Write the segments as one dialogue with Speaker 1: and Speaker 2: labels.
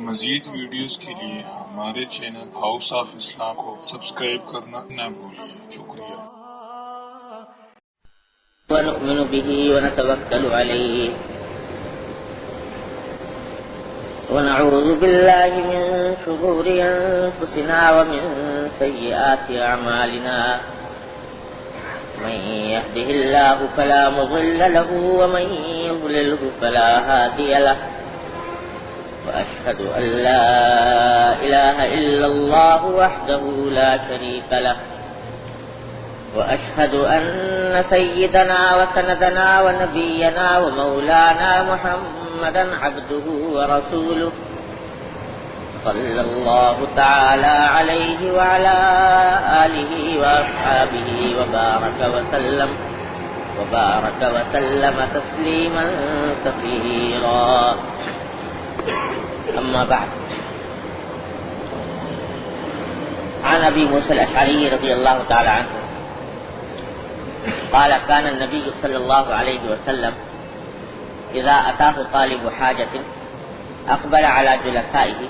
Speaker 1: مزید ویڈیوز کے لیے ہمارے چینل ہاؤس آف اسلام کو سبسکرائب کرنا نہ بھولیے۔ شکریہ۔
Speaker 2: ونؤمن به ونتوکل علیہ ونعوذ باللہ من شرور انفسنا ومن سیئات اعمالنا من يهده الله فلا مضل له ومن يضلله فلا هادي له وأشهد أن لا إله إلا الله وحده لا شريك له وأشهد أن سيدنا وسندنا ونبينا ومولانا محمدا عبده ورسوله صلى الله تعالى عليه وعلى آله وأصحابه وبارك وسلم تسليما كثيرا. أما بعد، عن أبي موسى الأشعري رضي الله تعالى عنه قال كان النبي صلى الله عليه وسلم إذا أتاه طالب حاجة أقبل على جلسائه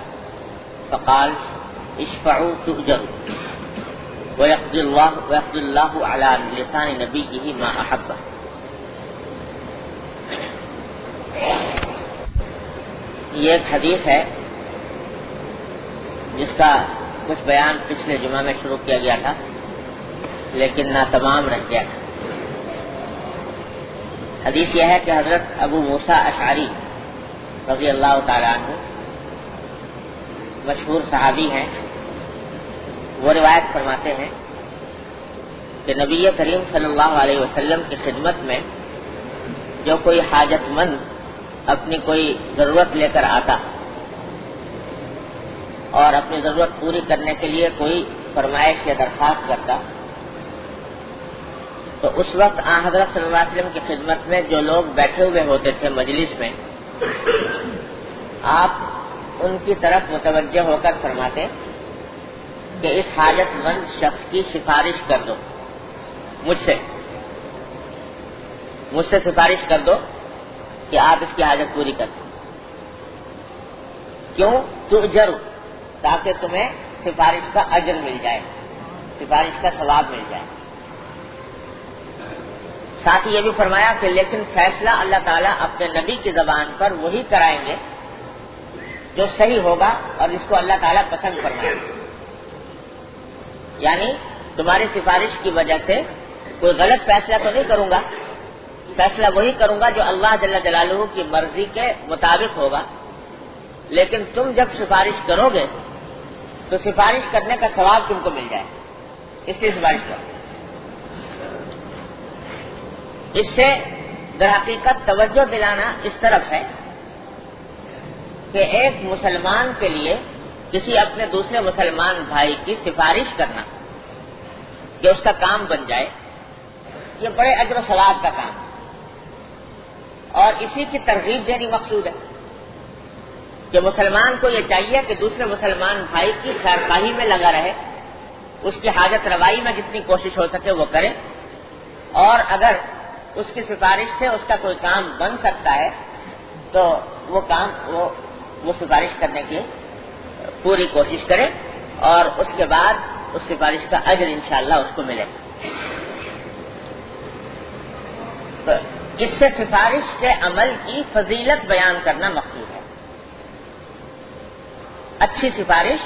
Speaker 2: فقال اشفعوا تؤجروا ويقضي الله على لسان نبيه ما أحبه. یہ ایک حدیث ہے جس کا کچھ بیان پچھلے جمعہ میں شروع کیا گیا تھا لیکن ناتمام رہ گیا تھا. حدیث یہ ہے کہ حضرت ابو موسیٰ اشعری رضی اللہ تعالیٰ عنہ مشہور صحابی ہیں. وہ روایت فرماتے ہیں کہ نبی کریم صلی اللہ علیہ وسلم کی خدمت میں جو کوئی حاجت مند اپنی کوئی ضرورت لے کر آتا اور اپنی ضرورت پوری کرنے کے لیے کوئی فرمائش یا درخواست کرتا تو اس وقت آن حضرت صلی اللہ علیہ وسلم کی خدمت میں جو لوگ بیٹھے ہوئے ہوتے تھے مجلس میں، آپ ان کی طرف متوجہ ہو کر فرماتے کہ اس حاجت مند شخص کی سفارش کر دو، مجھ سے سفارش کر دو کہ آپ اس کی حاجت پوری کر دیں. کیوں؟ تؤجر، تاکہ تمہیں سفارش کا اجر مل جائے، سفارش کا ثواب مل جائے. ساتھ ہی یہ بھی فرمایا کہ لیکن فیصلہ اللہ تعالیٰ اپنے نبی کی زبان پر وہی کرائیں گے جو صحیح ہوگا اور جس کو اللہ تعالیٰ پسند فرمائے. یعنی تمہاری سفارش کی وجہ سے کوئی غلط فیصلہ تو نہیں کروں گا، فیصلہ وہی کروں گا جو اللہ جل جلالہ کی مرضی کے مطابق ہوگا. لیکن تم جب سفارش کرو گے تو سفارش کرنے کا ثواب تم کو مل جائے، اس لیے سفارش کرو. اس سے در حقیقت توجہ دلانا اس طرف ہے کہ ایک مسلمان کے لیے کسی اپنے دوسرے مسلمان بھائی کی سفارش کرنا کہ اس کا کام بن جائے، یہ بڑے اجر و ثواب کا کام ہے اور اسی کی ترغیب دینی مقصود ہے کہ مسلمان کو یہ چاہیے کہ دوسرے مسلمان بھائی کی خیرخواہی میں لگا رہے، اس کی حاجت روائی میں جتنی کوشش ہو سکے وہ کرے، اور اگر اس کی سفارش سے اس کا کوئی کام بن سکتا ہے تو وہ کام وہ سفارش کرنے کی پوری کوشش کرے اور اس کے بعد اس سفارش کا اجر انشاءاللہ اس کو ملے. تو اس سے سفارش کے عمل کی فضیلت بیان کرنا مقصود ہے. اچھی سفارش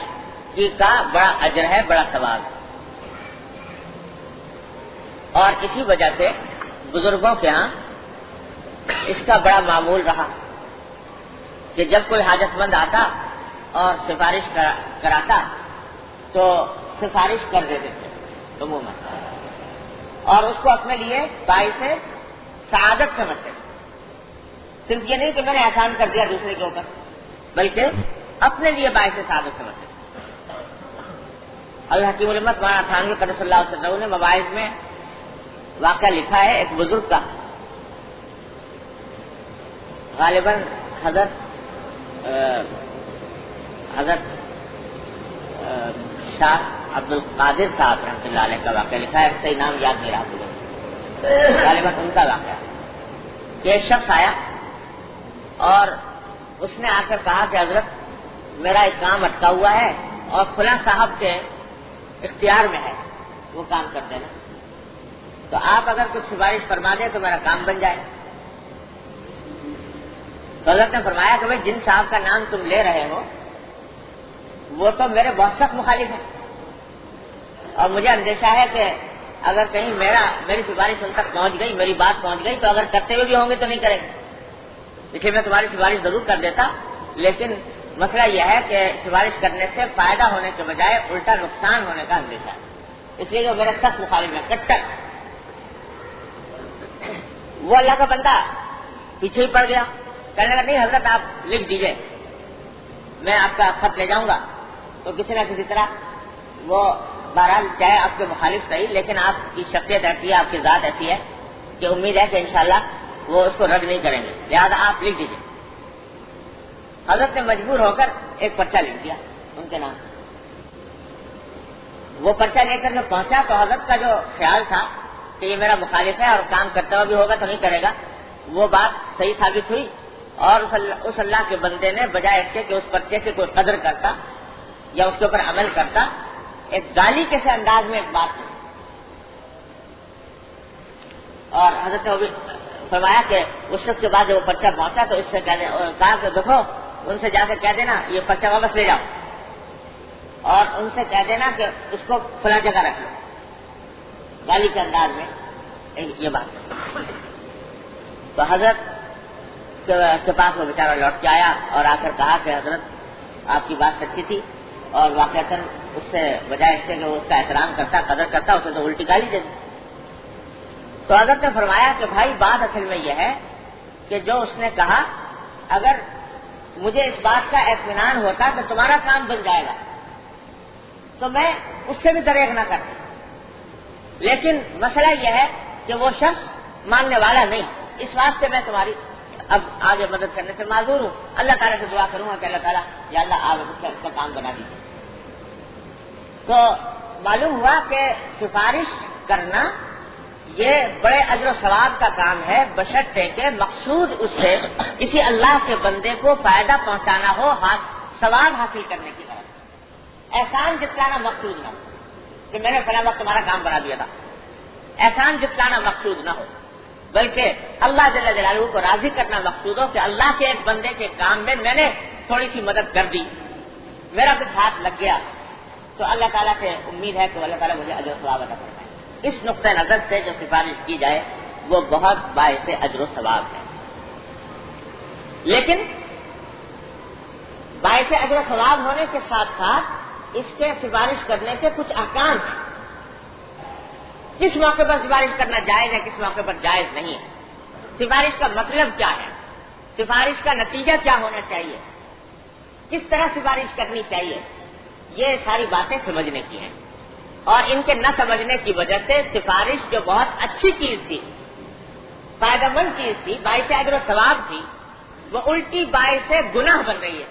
Speaker 2: کی کا بڑا اجر ہے، بڑا ثواب ہے. اور اسی وجہ سے بزرگوں کے ہاں اس کا بڑا معمول رہا کہ جب کوئی حاجت مند آتا اور سفارش کراتا تو سفارش کر دیتے تھے عموماً، اور اس کو اپنے لیے باعث سعادت سمجھتے تھے. صرف یہ نہیں کہ میں نے احسان کر دیا دوسرے کے اوپر، بلکہ اپنے لیے باعث سعادت سمجھتے تھے. اللہ کی علمت مولانا تھانوی قدس اللہ وسلم نے مواعظ میں واقعہ لکھا ہے ایک بزرگ کا، غالباً حضرت شاہ عبد القادر صاحب رحمۃ اللہ علیہ کا واقعہ لکھا ہے، صحیح نام یاد نہیں رہا مجھے، غالباً ان کا واقعہ کہ ایک شخص آیا اور اس نے آ کر کہا کہ حضرت میرا ایک کام اٹکا ہوا ہے اور فلاں صاحب کے اختیار میں ہے، وہ کام کر دینا، تو آپ اگر کچھ سفارش فرما دیں تو میرا کام بن جائے۔ تو حضرت نے فرمایا کہ بھائی جن صاحب کا نام تم لے رہے ہو وہ تو میرے بہت سخت مخالف ہیں، اور مجھے اندیشہ ہے کہ اگر کہیں میری سفارش ان تک پہنچ گئی، میری بات پہنچ گئی، تو اگر کرتے ہوئے بھی ہوں گے تو نہیں کریں گے، اس لیے میں تمہاری سفارش ضرور کر دیتا، لیکن مسئلہ یہ ہے کہ سفارش کرنے سے فائدہ ہونے کے بجائے الٹا نقصان ہونے کا اندیشہ ہے، اس لیے جو میرا سخت مخالف ہے کٹر۔ وہ اللہ کا بندہ پیچھے ہی پڑ گیا، کہنے لگا نہیں حضرت آپ لکھ دیجئے، میں آپ کا خط لے جاؤں گا۔ تو کسی نہ کسی طرح وہ بہرحال چاہے آپ کے مخالف صحیح، لیکن آپ کی شخصیت ایسی ہے، آپ کی ذات ایسی ہے کہ امید ہے کہ انشاءاللہ وہ اس کو رد نہیں کریں گے، لہذا آپ لکھ دیجئے۔ حضرت نے مجبور ہو کر ایک پرچہ لکھ دیا ان کے نام۔ وہ پرچہ لے کر جب پہنچا تو حضرت کا جو خیال تھا کہ یہ میرا مخالف ہے اور کام کرتا ہوا بھی ہوگا تو نہیں کرے گا، وہ بات صحیح ثابت ہوئی، اور اس اللہ کے بندے نے بجائے اس کے کہ اس پرچے کی کوئی قدر کرتا یا اس کے اوپر عمل کرتا، ایک گالی کے سے انداز میں ایک بات کی، اور حضرت نے فرمایا کہ اس شخص کے بعد جب وہ پرچہ پہنچا تو اس سے کہا کہ دیکھو ان سے جا کے کہہ دینا یہ پرچہ واپس لے جاؤ، اور ان سے کہہ دینا کہ اس کو فلاں جگہ رکھ لو، گالی کے انداز میں یہ بات۔ تو حضرت کے پاس وہ بیچارہ لوٹ کے آیا اور آ کر کہا کہ حضرت آپ کی بات سچی تھی، اور واقعتاً اس سے بجائے اس کے کہ وہ اس کا احترام کرتا قدر کرتا اسے تو الٹی گالی دے دی۔ تو حضرت نے فرمایا کہ بھائی بات اصل میں یہ ہے کہ جو اس نے کہا اگر مجھے اس بات کا اطمینان ہوتا کہ تمہارا کام بن جائے گا تو میں اس سے بھی دریغ نہ کرتا، لیکن مسئلہ یہ ہے کہ وہ شخص ماننے والا نہیں، اس واسطے میں تمہاری اب آگے مدد کرنے سے معذور ہوں۔ اللہ تعالیٰ سے دعا کروں گا کہ اللہ تعالیٰ یا اللہ آپ اس کا کام بنا دیجیے۔ تو معلوم ہوا کہ سفارش کرنا یہ بڑے اجر و ثواب کا کام ہے، بشرطے کہ مقصود اس سے کسی اللہ کے بندے کو فائدہ پہنچانا ہو، ثواب حاصل کرنے کی طرف، احسان جتلانا مقصود نہ ہو کہ میں نے فلاں وقت تمہارا کام بنا دیا تھا، احسان جتلانا مقصود نہ ہو، بلکہ اللہ جل جلالہ کو راضی کرنا مقصود ہو کہ اللہ کے ایک بندے کے کام میں میں نے تھوڑی سی مدد کر دی، میرا کچھ ہاتھ لگ گیا، تو اللہ تعالیٰ سے امید ہے کہ اللہ تعالیٰ مجھے اجر و ثواب عطا فرمائے۔ اس نقطۂ نظر سے جو سفارش کی جائے وہ بہت باعث اجر و ثواب ہے، لیکن باعث اجر و ثواب ہونے کے ساتھ ساتھ اس کے سفارش کرنے کے کچھ احکام ہیں۔ کس موقع پر سفارش کرنا جائز ہے، کس موقع پر جائز نہیں ہے، سفارش کا مطلب کیا ہے، سفارش کا نتیجہ کیا ہونا چاہیے، کس طرح سفارش کرنی چاہیے، یہ ساری باتیں سمجھنے کی ہیں، اور ان کے نہ سمجھنے کی وجہ سے سفارش جو بہت اچھی چیز تھی، فائدہ مند چیز تھی، باعث اجر و ثواب تھی، وہ الٹی باعث گناہ بن رہی ہے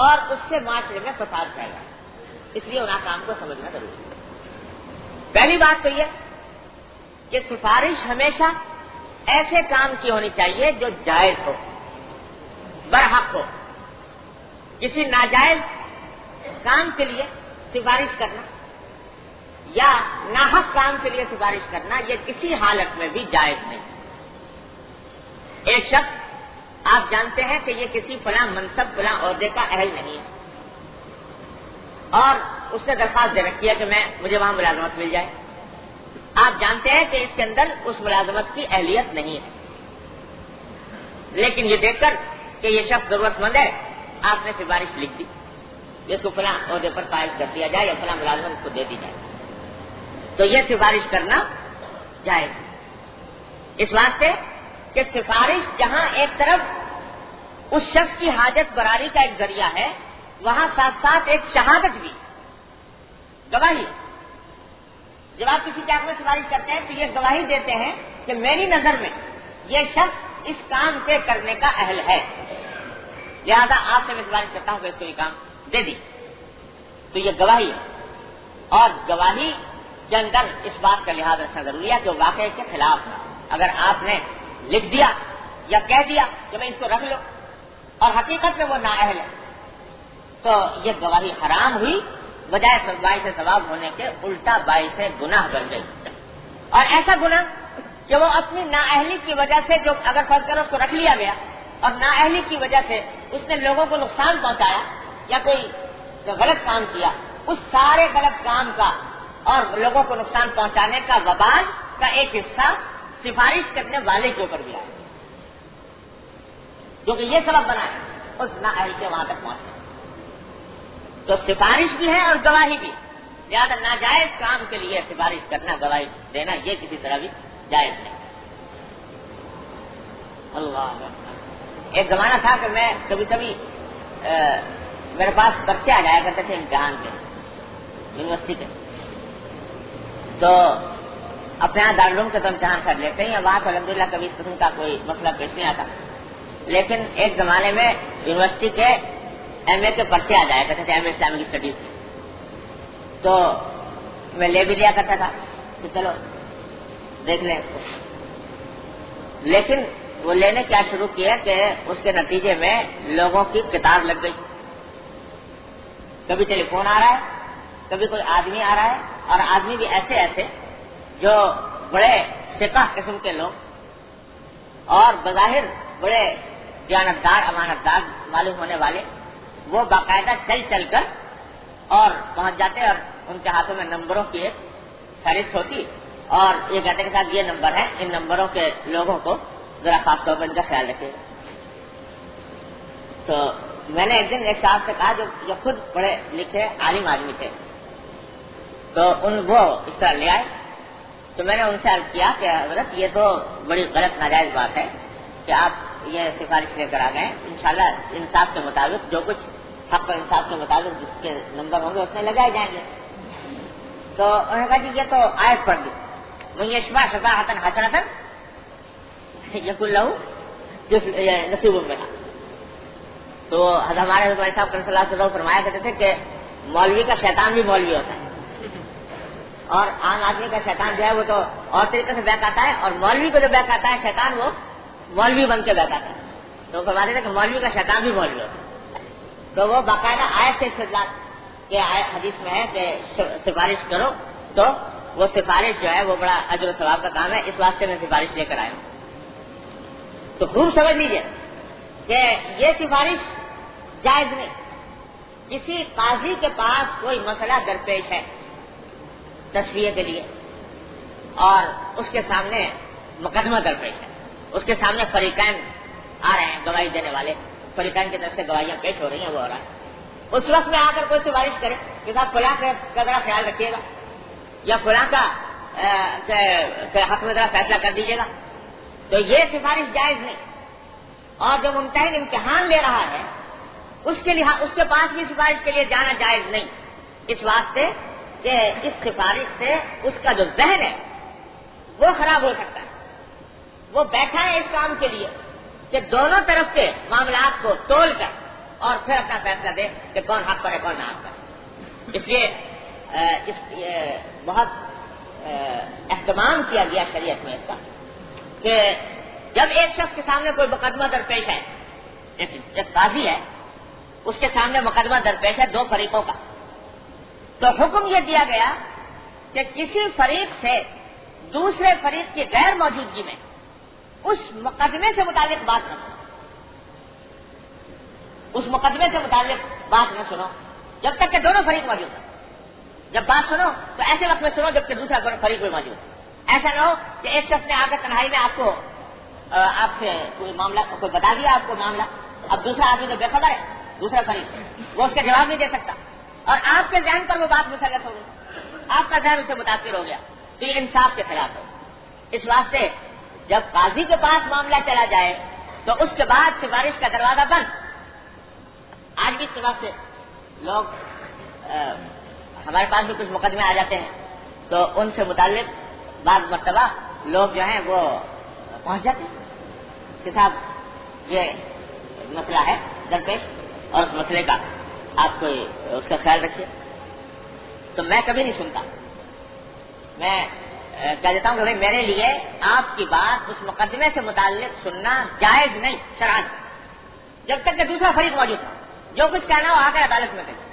Speaker 2: اور اس سے معاشرے میں فساد پھیل رہا ہے، اس لیے ان احکام کو سمجھنا ضروری ہے۔ پہلی بات تو یہ کہ سفارش ہمیشہ ایسے کام کی ہونی چاہیے جو جائز ہو، برحق ہو۔ کسی ناجائز کام کے لیے سفارش کرنا یا ناحق کام کے لیے سفارش کرنا یہ کسی حالت میں بھی جائز نہیں۔ ایک شخص آپ جانتے ہیں کہ یہ کسی فلاں منصب فلاں عہدے کا اہل نہیں ہے، اور اس نے درخواست دے رکھی ہے کہ مجھے وہاں ملازمت مل جائے، آپ جانتے ہیں کہ اس کے اندر اس ملازمت کی اہلیت نہیں ہے، لیکن یہ دیکھ کر کہ یہ شخص ضرورت مند ہے آپ نے سفارش لکھ دی، اس کو فلاں عہدے پر فائز کر دیا جائے یا فلاں ملازمت کو دے دی جائے، تو یہ سفارش کرنا جائز ہے۔ اس واسطے کہ سفارش جہاں ایک طرف اس شخص کی حاجت براری کا ایک ذریعہ ہے، وہاں ساتھ ساتھ ایک شہادت بھی، گواہی۔ جب آپ کسی کے حق میں سفارش کرتے ہیں تو یہ گواہی دیتے ہیں کہ میری نظر میں یہ شخص اس کام سے کرنے کا اہل ہے، لہذا آپ سے میں سفارش کرتا ہوں کہ اس کو یہ کام دے دی، تو یہ گواہی ہے۔ اور گواہی کے اندر اس بات کا لحاظ رکھنا ضروری ہے کہ واقعے کے خلاف نہ، اگر آپ نے لکھ دیا یا کہہ دیا کہ میں اس کو رکھ لو اور حقیقت میں وہ نااہل ہے تو یہ گواہی حرام ہوئی، بجائے باعث ثواب ہونے کے الٹا باعث گناہ بن گئی۔ اور ایسا گناہ کہ وہ اپنی نااہلی کی وجہ سے، جو اگر فرض کرو اس کو رکھ لیا گیا اور نااہلی کی وجہ سے اس نے لوگوں کو نقصان پہنچایا یا کوئی غلط کام کیا، اس سارے غلط کام کا اور لوگوں کو نقصان پہنچانے کا وبال کا ایک حصہ سفارش کرنے والے کے اوپر بھی آیا، جو کہ یہ سبب بنا ہے اس نااہل کے وہاں تک پہنچے۔ تو سفارش بھی ہے اور گواہی بھی، لہٰذا ناجائز کام کے لیے سفارش کرنا، گواہی دینا، یہ کسی طرح بھی جائز نہیں۔ اللہ، ایک زمانہ تھا کہ میں کبھی کبھی میرے پاس بچے آ جایا کرتے تھے امتحان کے، یونیورسٹی کے، تو اپنے یہاں دارالعلوم کے تو امتحان کر لیتے ہیں، وہاں تو الحمدللہ کبھی اس قسم کا کوئی مسئلہ پیش نہیں آتا، لیکن ایک زمانے میں یونیورسٹی کے ایم اے کے پرچے آ جایا کرتے تھے، ایم اے اسلامک اسٹڈیز کے، تو میں لے بھی لیا کرتا تھا کہ چلو دیکھ لیں اس کو، لیکن وہ لینے کیا شروع کیا کہ اس کے نتیجے میں لوگوں کی قطار لگ گئی، کبھی ٹیلی فون آ رہا ہے، کبھی کوئی آدمی آ رہا ہے، اور آدمی بھی ایسے ایسے جو بڑے ثقہ قسم کے لوگ اور بظاہر بڑے دیانتدار امانتدار معلوم ہونے والے، وہ باقاعدہ چل چل کر اور پہنچ جاتے، اور ان کے ہاتھوں میں نمبروں کی ایک فہرست ہوتی، اور یہ کہتے کہ صاحب یہ نمبر ہے، ان نمبروں کے لوگوں کو ذرا خاص طور پر ان کا خیال رکھیے۔ تو میں نے ایک دن ایک صاحب سے کہا جو خود بڑے لکھے عالم آدمی تھے، تو وہ اس طرح لے آئے، تو میں نے ان سے عرض کیا کہ حضرت یہ تو بڑی غلط ناجائز بات ہے کہ آپ یہ سفارش لے کر آ گئے، انشاءاللہ انصاف کے مطابق جو کچھ حق و انصاف کے مطابق جس کے نمبر ہوں گے اتنے لگائے جائیں گے۔ تو انہوں نے کہا کہ یہ تو آیت پڑھ دی، من یشفع شفاعۃ حسنۃ یکن لہ نصیب منہا۔ تو ہمارے حضرت صاحب صلی اللہ علیہ وسلم فرمایا کرتے تھے کہ مولوی کا شیطان بھی مولوی ہوتا ہے، اور عام آدمی کا شیطان جو ہے وہ تو اور طریقے سے بیک آتا ہے، اور مولوی کو جو بیک آتا ہے شیطان وہ مولوی بن کے بیک آتا ہے۔ تو فرماتے تھے کہ مولوی کا شیطان بھی مولوی ہوتا ہے۔ تو وہ باقاعدہ آیت سے استدلال کہ آیت حدیث میں ہے کہ سفارش کرو، تو وہ سفارش جو ہے وہ بڑا اجر و ثواب کا کام ہے، اس واسطے میں سفارش لے کر آیا ہوں۔ تو خوب سمجھ لیجیے کہ یہ سفارش جائز نہیں۔ کسی قاضی کے پاس کوئی مسئلہ درپیش ہے تصفیہ کے لیے، اور اس کے سامنے مقدمہ درپیش ہے، اس کے سامنے فریقین آ رہے ہیں، گواہی دینے والے فریقین کی طرف سے گواہیاں پیش ہو رہی ہیں، وہ ہو رہا ہے، اس وقت میں آ کر کوئی سفارش کرے کہ صاحب فلاں کا ذرا خیال رکھیے گا، یا فلاں کا حق میں ذرا فیصلہ کر دیجیے گا، تو یہ سفارش جائز نہیں۔ اور جو ممتحن امتحان لے رہا ہے اس کے پاس بھی سفارش کے لیے جانا جائز نہیں، اس واسطے کہ اس سفارش سے اس کا جو ذہن ہے وہ خراب ہو سکتا ہے۔ وہ بیٹھا ہے اس کام کے لیے کہ دونوں طرف کے معاملات کو تول کر اور پھر اپنا فیصلہ دے کہ کون حق پر ہے کون نہ حق پر۔ اس لیے بہت اہتمام کیا گیا شریعت میں اس کا کہ جب ایک شخص کے سامنے کوئی مقدمہ درپیش ہے، ایک قاضی ہے، اس کے سامنے مقدمہ درپیش ہے دو فریقوں کا، تو حکم یہ دیا گیا کہ کسی فریق سے دوسرے فریق کی غیر موجودگی میں اس مقدمے سے متعلق بات نہ سنو، اس مقدمے سے متعلق بات نہ سنو جب تک کہ دونوں فریق موجود ہیں۔ جب بات سنو تو ایسے وقت میں سنو جبکہ دوسرا فریق بھی موجود ہے۔ ایسا نہ ہو کہ ایک شخص نے آ کر تنہائی میں آپ سے کوئی معاملہ کوئی بتا دیا آپ کو معاملہ، اب دوسرا آدمی تو بے خبر ہے، دوسرا فریق وہ اس کا جواب نہیں دے سکتا، اور آپ کے ذہن پر وہ بات مسلط ہو گئی، آپ کا ذہن اس سے متاثر ہو گیا، تو یہ انصاف کے خلاف ہو۔ اس واسطے جب قاضی کے پاس معاملہ چلا جائے تو اس کے بعد سفارش کا دروازہ بند۔ آج بھی اس واسطے لوگ ہمارے پاس بھی کچھ مقدمے آ جاتے ہیں تو ان سے متعلق بعض مرتبہ لوگ جو ہیں وہ پہنچ جاتے ہیں کہ صاحب یہ مسئلہ ہے درپیش اور اس مسئلے کا آپ کو اس کا خیال رکھیے، تو میں کبھی نہیں سنتا، میں کہہ دیتا ہوں کہ بھائی میرے لیے آپ کی بات اس مقدمے سے متعلق سننا جائز نہیں شرعاً، جب تک کہ دوسرا فریق موجود تھا۔ جو کچھ کہنا ہو آ کر عدالت میں کہیے،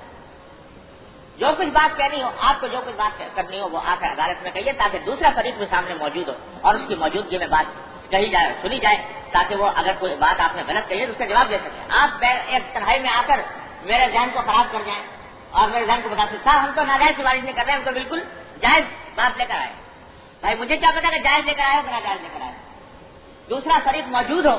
Speaker 2: جو کچھ بات کہنی ہو آپ کو، جو کچھ بات کرنی ہو وہ آ کر عدالت میں کہیے، تاکہ دوسرا فریق بھی سامنے موجود ہو اور اس کی موجودگی میں بات کہی جائے، سنی جائے، تاکہ وہ اگر کوئی بات آپ نے غلط کہی ہے تو اس کا جواب دے سکے۔ آپ ایک تنہائی میں آ کر میرے ذہن کو خراب کر جائیں اور میرے ذہن کو بتا سکتا ہم تو ناجائز سفارش نہیں کر رہے ہیں، ہم تو بالکل جائز بات لے کر آئے۔ بھائی مجھے کیا پتا کہ جائز لے کر آئے ہو کہ ناجائز لے کر آئے، دوسرا فریق موجود ہو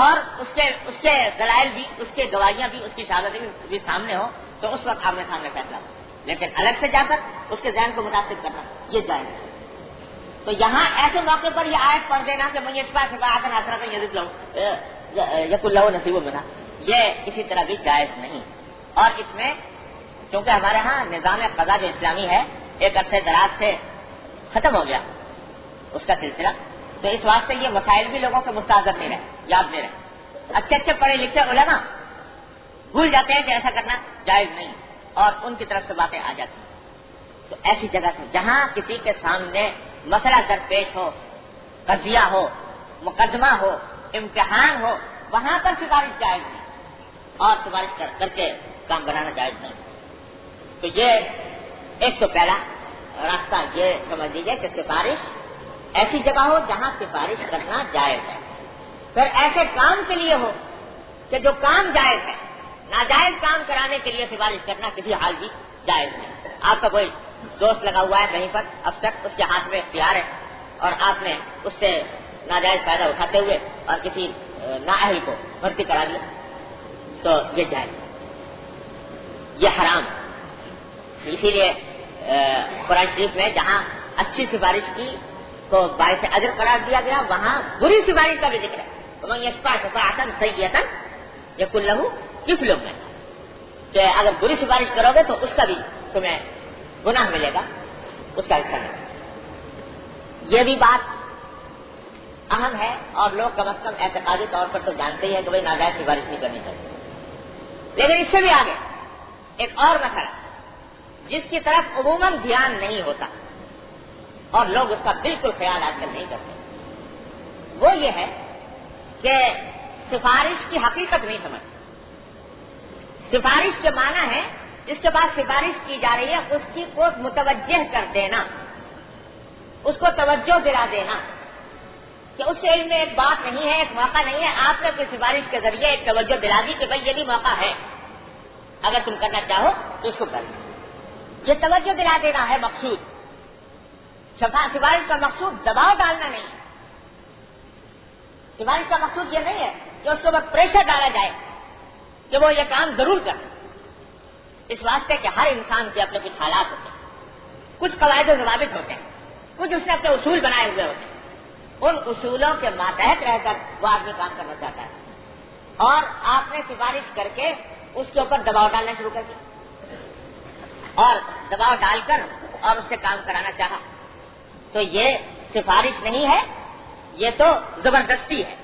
Speaker 2: اور اس کے دلائل بھی، اس کے گواہیاں بھی، اس کی شہادتیں بھی سامنے ہو تو اس وقت آمنے سامنے فیصلہ ہو، لیکن الگ سے جا کر اس کے ذہن کو متاثر کرنا یہ جائز ہے۔ تو یہاں ایسے موقع پر یہ آیت پڑھ دینا کہ مجھے اس بات سے بات یق اللہ نصیب منا، یہ کسی طرح بھی جائز نہیں۔ اور اس میں چونکہ ہمارے ہاں نظام قضا جو اسلامی ہے ایک عرصے دراز سے ختم ہو گیا اس کا سلسلہ، تو اس واسطے یہ مسائل بھی لوگوں کے مستحضر نہیں رہے، یاد نہیں رہے۔ اچھے اچھے پڑھے لکھے علماء بھول جاتے ہیں کہ ایسا کرنا جائز نہیں اور ان کی طرف سے باتیں آ جاتی ہیں۔ تو ایسی جگہ سے جہاں کسی کے سامنے مسئلہ درپیش ہو، قضیہ ہو، مقدمہ ہو، امتحان ہو، وہاں پر سفارش جائز نہیں اور سفارش کر کے کام بنانا جائز نہیں۔ تو یہ ایک تو پہلا راستہ یہ سمجھ لیجیے کہ سفارش ایسی جگہ ہو جہاں سفارش کرنا جائز ہے، پھر ایسے کام کے لیے ہو کہ جو کام جائز ہے، ناجائز کام کرانے کے لیے سفارش کرنا کسی حال بھی جائز نہیں۔ آپ کا کوئی دوست لگا ہوا ہے کہیں پر افسر، اس کے ہاتھ میں اختیار ہے اور آپ نے اس سے ناجائز فائدہ اٹھاتے ہوئے اور کسی نااہل کو بھرتی کرا دیا تو یہ جائز ہے، یہ حرام ہے۔ اسی لیے قرآن شریف میں جہاں اچھی سفارش کی کو باعث اجر قرار دیا گیا وہاں بری سفارش کا بھی ذکر ہے، وَمَن يَشْفَعْ شَفَاعَةً سَيِّئَةً يَكُن لَهُ كِفْلٌ مِنْهَا، کہ اگر بری سفارش کرو گے تو اس کا بھی تمہیں گناہ ملے گا، اس کا حصہ نہیں۔ یہ بھی بات اہم ہے اور لوگ کم از کم اعتقادی طور پر تو جانتے ہی ہیں کہ بھائی ناجائز سفارش نہیں کرنی چاہیے، لیکن اس سے بھی آگے ایک اور مسئلہ جس کی طرف عموماً دھیان نہیں ہوتا اور لوگ اس کا بالکل خیال آج کل نہیں کرتے، وہ یہ ہے کہ سفارش کی حقیقت نہیں سمجھتے۔ سفارش کے معنی ہے جس کے بعد سفارش کی جا رہی ہے اس کی کو متوجہ کر دینا، اس کو توجہ دلا دینا کہ اس کے علم میں ایک بات نہیں ہے، ایک موقع نہیں ہے، آپ نے کوئی سفارش کے ذریعے ایک توجہ دلا دی کہ بھائی یہ بھی موقع ہے، اگر تم کرنا چاہو تو اس کو کر لو۔ یہ توجہ دلا دینا ہے مقصود۔ سفارش کا مقصود دباؤ ڈالنا نہیں ہے، سفارش کا مقصود یہ نہیں ہے کہ اس کے اوپر پریشر ڈالا جائے کہ وہ یہ کام ضرور کرے، اس واسطے کہ ہر انسان کے اپنے کچھ حالات ہوتے ہیں، کچھ قواعد و ضوابط ہوتے ہیں، کچھ اس نے اپنے اصول بنائے ہوئے ہوتے ہیں، ان اصولوں کے ماتحت رہ کر وہ آدمی کام کرنا چاہتا ہے اور آپ نے سفارش کر کے اس کے اوپر دباؤ ڈالنا شروع کر دیا اور دباؤ ڈال کر اور اس سے کام کرانا چاہا، تو یہ سفارش نہیں ہے، یہ تو زبردستی ہے،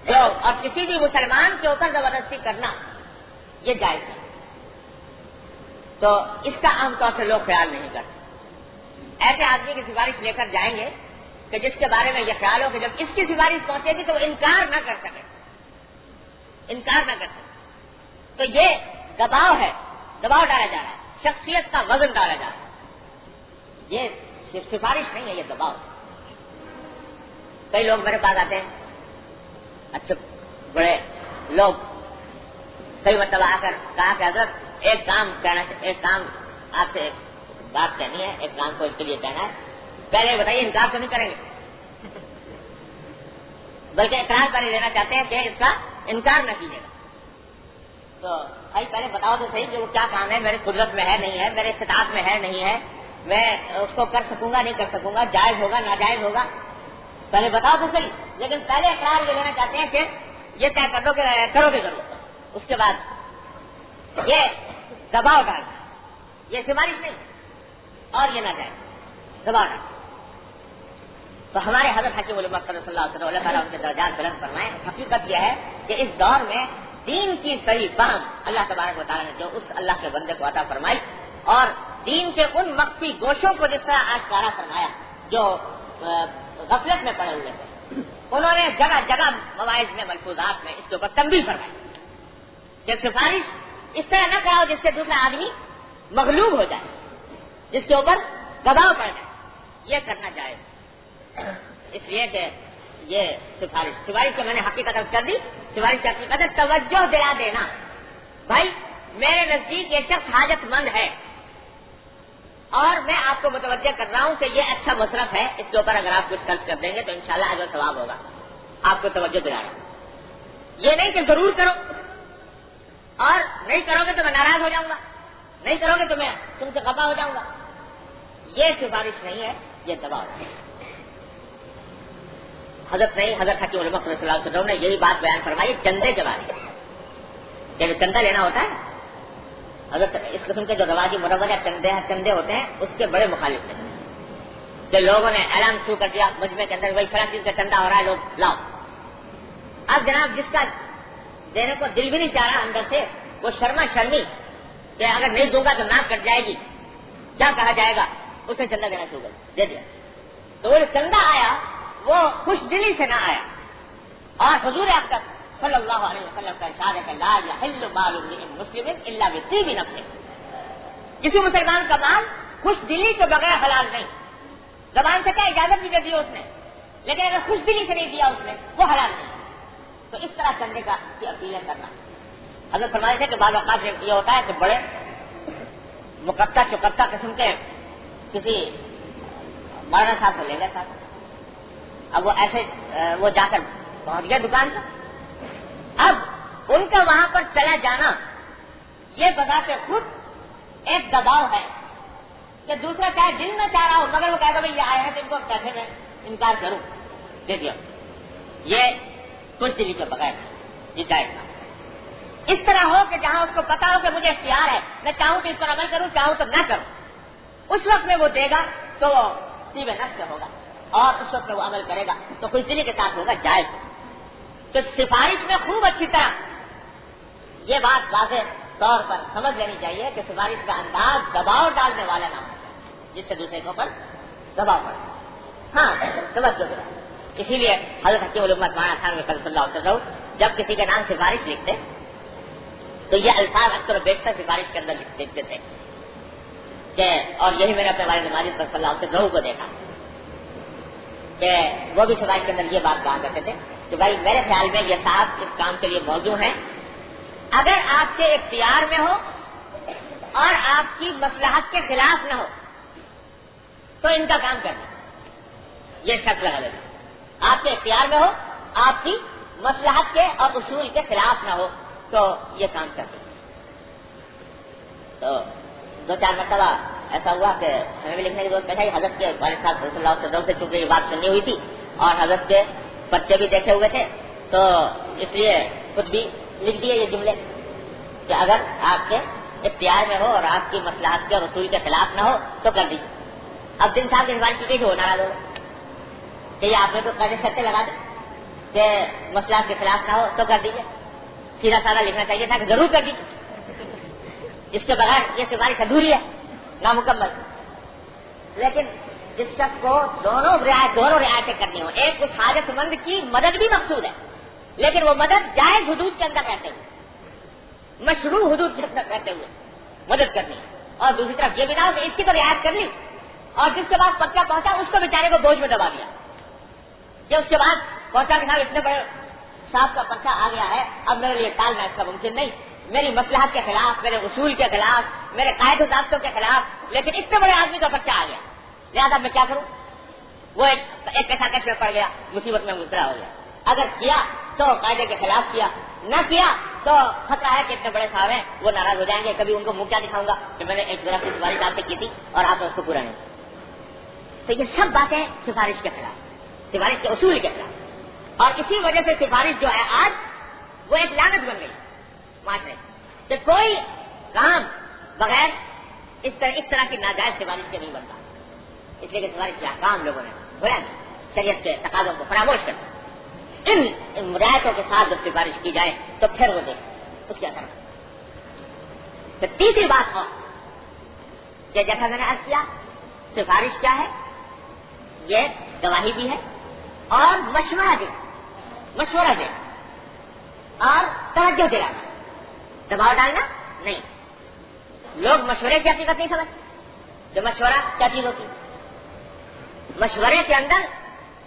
Speaker 2: جو اور کسی بھی مسلمان کے اوپر زبردستی کرنا یہ جائز ہے۔ تو اس کا عام طور سے لوگ خیال نہیں کرتے، ایسے آدمی کی سفارش لے کر جائیں گے کہ جس کے بارے میں یہ خیال ہو کہ جب اس کی سفارش پہنچے گی تو وہ انکار نہ کر سکے، انکار نہ کر سکے، تو یہ دباؤ ہے، دباؤ ڈالا جا رہا ہے، شخصیت کا وزن ڈالا جا رہا ہے، یہ سفارش نہیں ہے، یہ دباؤ۔ کئی لوگ میرے پاس آتے ہیں، اچھے بڑے لوگ، کئی مرتبہ آ کر کہا کہ حضرت ایک کام آپ سے بات کہنی ہے، ایک کام کو اس کے لیے کہنا ہے، پہلے بتائیے انکار تو نہیں کریں گے، بلکہ اقرار پر ہی لینا چاہتے ہیں کہ اس کا انکار نہ کیجیے گا۔ تو بھائی پہلے بتاؤ تو صحیح کہ وہ کیا کام ہے، میری قدرت میں ہے نہیں ہے، میرے استطاعت میں ہے نہیں ہے، میں اس کو کر سکوں گا نہیں کر سکوں گا، جائز ہوگا ناجائز ہوگا، پہلے بتاؤ تو صحیح۔ لیکن پہلے اقرار یہ لینا چاہتے ہیں کہ یہ طے کر دو کہ کرو گے کرو، اس کے بعد یہ دباؤ ڈالنا، یہ سفارش نہیں اور یہ ناجائز دباؤ ڈالنا۔ تو ہمارے حضرت حکیم الامت صلی اللہ علیہ وسلم، اللہ تعالیٰ ان کے درجات بلند فرمائے، حقیقت یہ ہے کہ اس دور میں دین کی صحیح فہم اللہ تبارک و تعالیٰ نے جو اس اللہ کے بندے کو عطا فرمائی اور دین کے ان مخفی گوشوں کو جس طرح آشکارا فرمایا جو غفلت میں پڑے ہوئے تھے، انہوں نے جگہ جگہ مواعظ میں ملفوظات میں اس کے اوپر تنبیہ فرمائی کہ سفارش اس طرح نہ کراؤ جس سے دوسرا آدمی مغلوب ہو جائے، جس کے اوپر دباؤ پڑ جائے، یہ کرنا جائز، اس لیے کہ یہ سفارش کو میں نے حقیقت کر دی، سفارش کی حقیقت ہے توجہ دلا دینا، بھائی میرے نزدیک یہ شخص حاجت مند ہے اور میں آپ کو متوجہ کر رہا ہوں کہ یہ اچھا مصرف ہے، اس کے اوپر اگر آپ کچھ خرچ کر دیں گے تو انشاءاللہ اجر ثواب ہوگا، آپ کو توجہ دلا رہا ہوں۔ یہ نہیں کہ ضرور کرو اور نہیں کرو گے تو میں ناراض ہو جاؤں گا، نہیں کرو گے تو میں تم سے خفا ہو جاؤں گا، یہ سفارش نہیں ہے، یہ دباؤ ہے۔ حضرت حکیم علماء صلی اللہ علیہ وسلم نے یہی بات بیان فرمائی چندے کے بارے میں، کہ جو چندہ لینا ہوتا ہے، حضرت اس قسم کے جو رواجی مروجہ چندے ہوتے ہیں اس کے بڑے مخالف ہیں، کہ لوگوں نے اعلان شروع کر دیا مجمع کے اندر وہی فلاں چیز کا چندہ ہو رہا ہے، لوگ لاؤ۔ اب جناب جس کا دینے کو دل بھی نہیں چاہ رہا اندر سے، وہ شرمی کہ اگر نہیں دوں گا تو ناک کٹ جائے گی، کیا کہا جائے گا، اس نے چندہ دینا شروع کر دے دیا۔ تو وہ جو چندہ آیا وہ خوش دلی سے نہ آیا، اور حضور اقدس صلی اللہ علیہ وسلم کا ارشاد ہے کہ لا یحل مال امرئ مسلم الا بطیب نفس، کسی مسلمان کا مال خوش دلی کے بغیر حلال نہیں، زبان سے کیا اجازت بھی دے دی اس نے، لیکن اگر خوش دلی سے نہیں دیا اس نے وہ حلال نہیں۔ تو اس طرح چندے کا اپیل کرنا، حضرت فرمائے تھے کہ بعض اوقات یہ ہوتا ہے کہ بڑے مقطع چکتا قسم کے کسی مولانا صاحب کو لے گئے تھا، اب وہ ایسے وہ جا کر پہنچ گیا دکان پر، اب ان کا وہاں پر چلا جانا یہ بذات خود ایک دباؤ ہے کہ دوسرا چاہے دل میں چاہ رہا ہو مگر وہ کہتا بھائی یہ آئے ہیں تو ان کو پیسے میں انکار کروں، دے دیا، یہ خوش دلی کے بغیر یہ جائز نہ۔ اس طرح ہو کہ جہاں اس کو پتا ہو کہ مجھے اختیار ہے، میں چاہوں تو اس پر عمل کروں، چاہوں تو نہ کروں، اس وقت میں وہ دے گا تو وہ طیب نفس ہوگا، اور اس وقت میں وہ عمل کرے گا تو خوش دلی کے ساتھ ہوگا، جائز۔ تو سفارش میں خوب اچھی طرح یہ بات واضح طور پر سمجھ لینی چاہیے کہ سفارش کا انداز دباؤ ڈالنے والا نہ ہونا چاہیے جس سے دوسرے کے اوپر دباؤ پڑے، ہاں توجہ دلا۔ اسی لیے حضرت حکیم علماء مولانا خان صلی اللہ علیہ وسلم جب کسی کے نام سفارش لکھتے تو یہ الفاظ اکثر و بیشتر سفارش کے اندر لکھتے تھے کہ، اور یہی میں نے اپنے والد ماجد صلی اللہ علیہ وسلم کو دیکھا کہ وہ بھی سفارش کے اندر یہ بات کہا کرتے تھے کہ بھائی میرے خیال میں یہ صاحب اس کام کے لیے موزوں ہیں، اگر آپ کے اختیار میں ہو اور آپ کی مصلحت کے خلاف نہ ہو تو ان کا کام کرنا، یہ شرط لگا دینا، آپ کے اختیار میں ہو، آپ کی مصلحت کے اور اصول کے خلاف نہ ہو تو یہ کام کرتے۔ تو دو چار مرتبہ ایسا ہوا کہ ہمیں بھی لکھنے کی ضرورت پڑی، حضرت کے والد صاحب صلی اللہ علیہ وسلم سے چونکہ یہ بات سننی ہوئی تھی اور حضرت کے پرچے بھی دیکھے ہوئے تھے تو اس لیے خود بھی لکھ دیے یہ جملے کہ اگر آپ کے اختیار میں ہو اور آپ کی مصلحت کے اور اصول کے خلاف نہ ہو تو کر دیجیے۔ اب دن صاحب کے بات کی کیسے ہو ناراض ہوگا کہ یہ آپ نے تو قاعدے شرطیں لگا دیں کہ مصلحت کے خلاف نہ ہو تو کر دیجیے، سیدھا سادہ لکھنا چاہیے تھا کہ ضرور کر دیجیے، اس کے بغیر یہ سفارش ادھوری ہے، نامکمل۔ لیکن جس شخص کو دونوں رعایتیں کرنی ہو، ایک اس حاجت مند کی مدد بھی مقصود ہے لیکن وہ مدد جائز حدود کے اندر رہتے ہوئے، مشروع حدود کے اندر رہتے ہوئے مدد کرنی، اور دوسری طرف یہ بھی نہ ہو کہ اس کی تو رعایت کر لی اور جس کے بعد پرچہ پہنچا اس کو بیچارے کو بوجھ میں دبا دیا کہ اس کے بعد پہنچا کہ اتنے بڑے صاحب کا پرچہ آ گیا ہے، اب میرے لیے ٹالنا اس کا ممکن نہیں، میری مصلحت کے خلاف، میرے اصول کے خلاف، میرے قائد و ضابطوں کے خلاف، لیکن اتنے بڑے آدمی کا پرچہ آ گیا، لہٰذا میں کیا کروں؟ وہ ایک ایسا کش میں پڑ گیا، مصیبت میں مبتلا ہو گیا۔ اگر کیا تو قاعدے کے خلاف کیا، نہ کیا تو خطرہ ہے کہ اتنے بڑے صاحب ہیں وہ ناراض ہو جائیں گے، کبھی ان کو منہ کیا دکھاؤں گا کہ میں نے ایک ذرا سی سفارش آپ سے کی تھی اور آپ نے اس کو پورا نہیں۔ تو یہ سب باتیں سفارش کے خلاف، سفارش کے اصول کے خلاف، اور اسی وجہ سے سفارش جو ہے آج وہ ایک لعنت بن گئی معاشرے کہ کوئی کام بغیر اس طرح کی ناجائز سفارش کے نہیں بنتا، اس لیے کہ سفارش کے احکام لوگوں نے بولا شریعت کے تقاضوں کو فراموش کرتا، ان رعایتوں کے ساتھ جب سفارش کی جائے تو پھر وہ دیکھ اس کے اثر۔ پھر تیسری بات ہو کہ جیسا میں نے عرض کیا سفارش کیا ہے، یہ گواہی بھی ہے اور مشورہ دے اور توجہ دلانا، دباؤ ڈالنا نہیں. لوگ مشورے کی حقیقت نہیں سمجھتے. جو مشورہ کیا چیز ہوتی ہے؟ مشورے کے اندر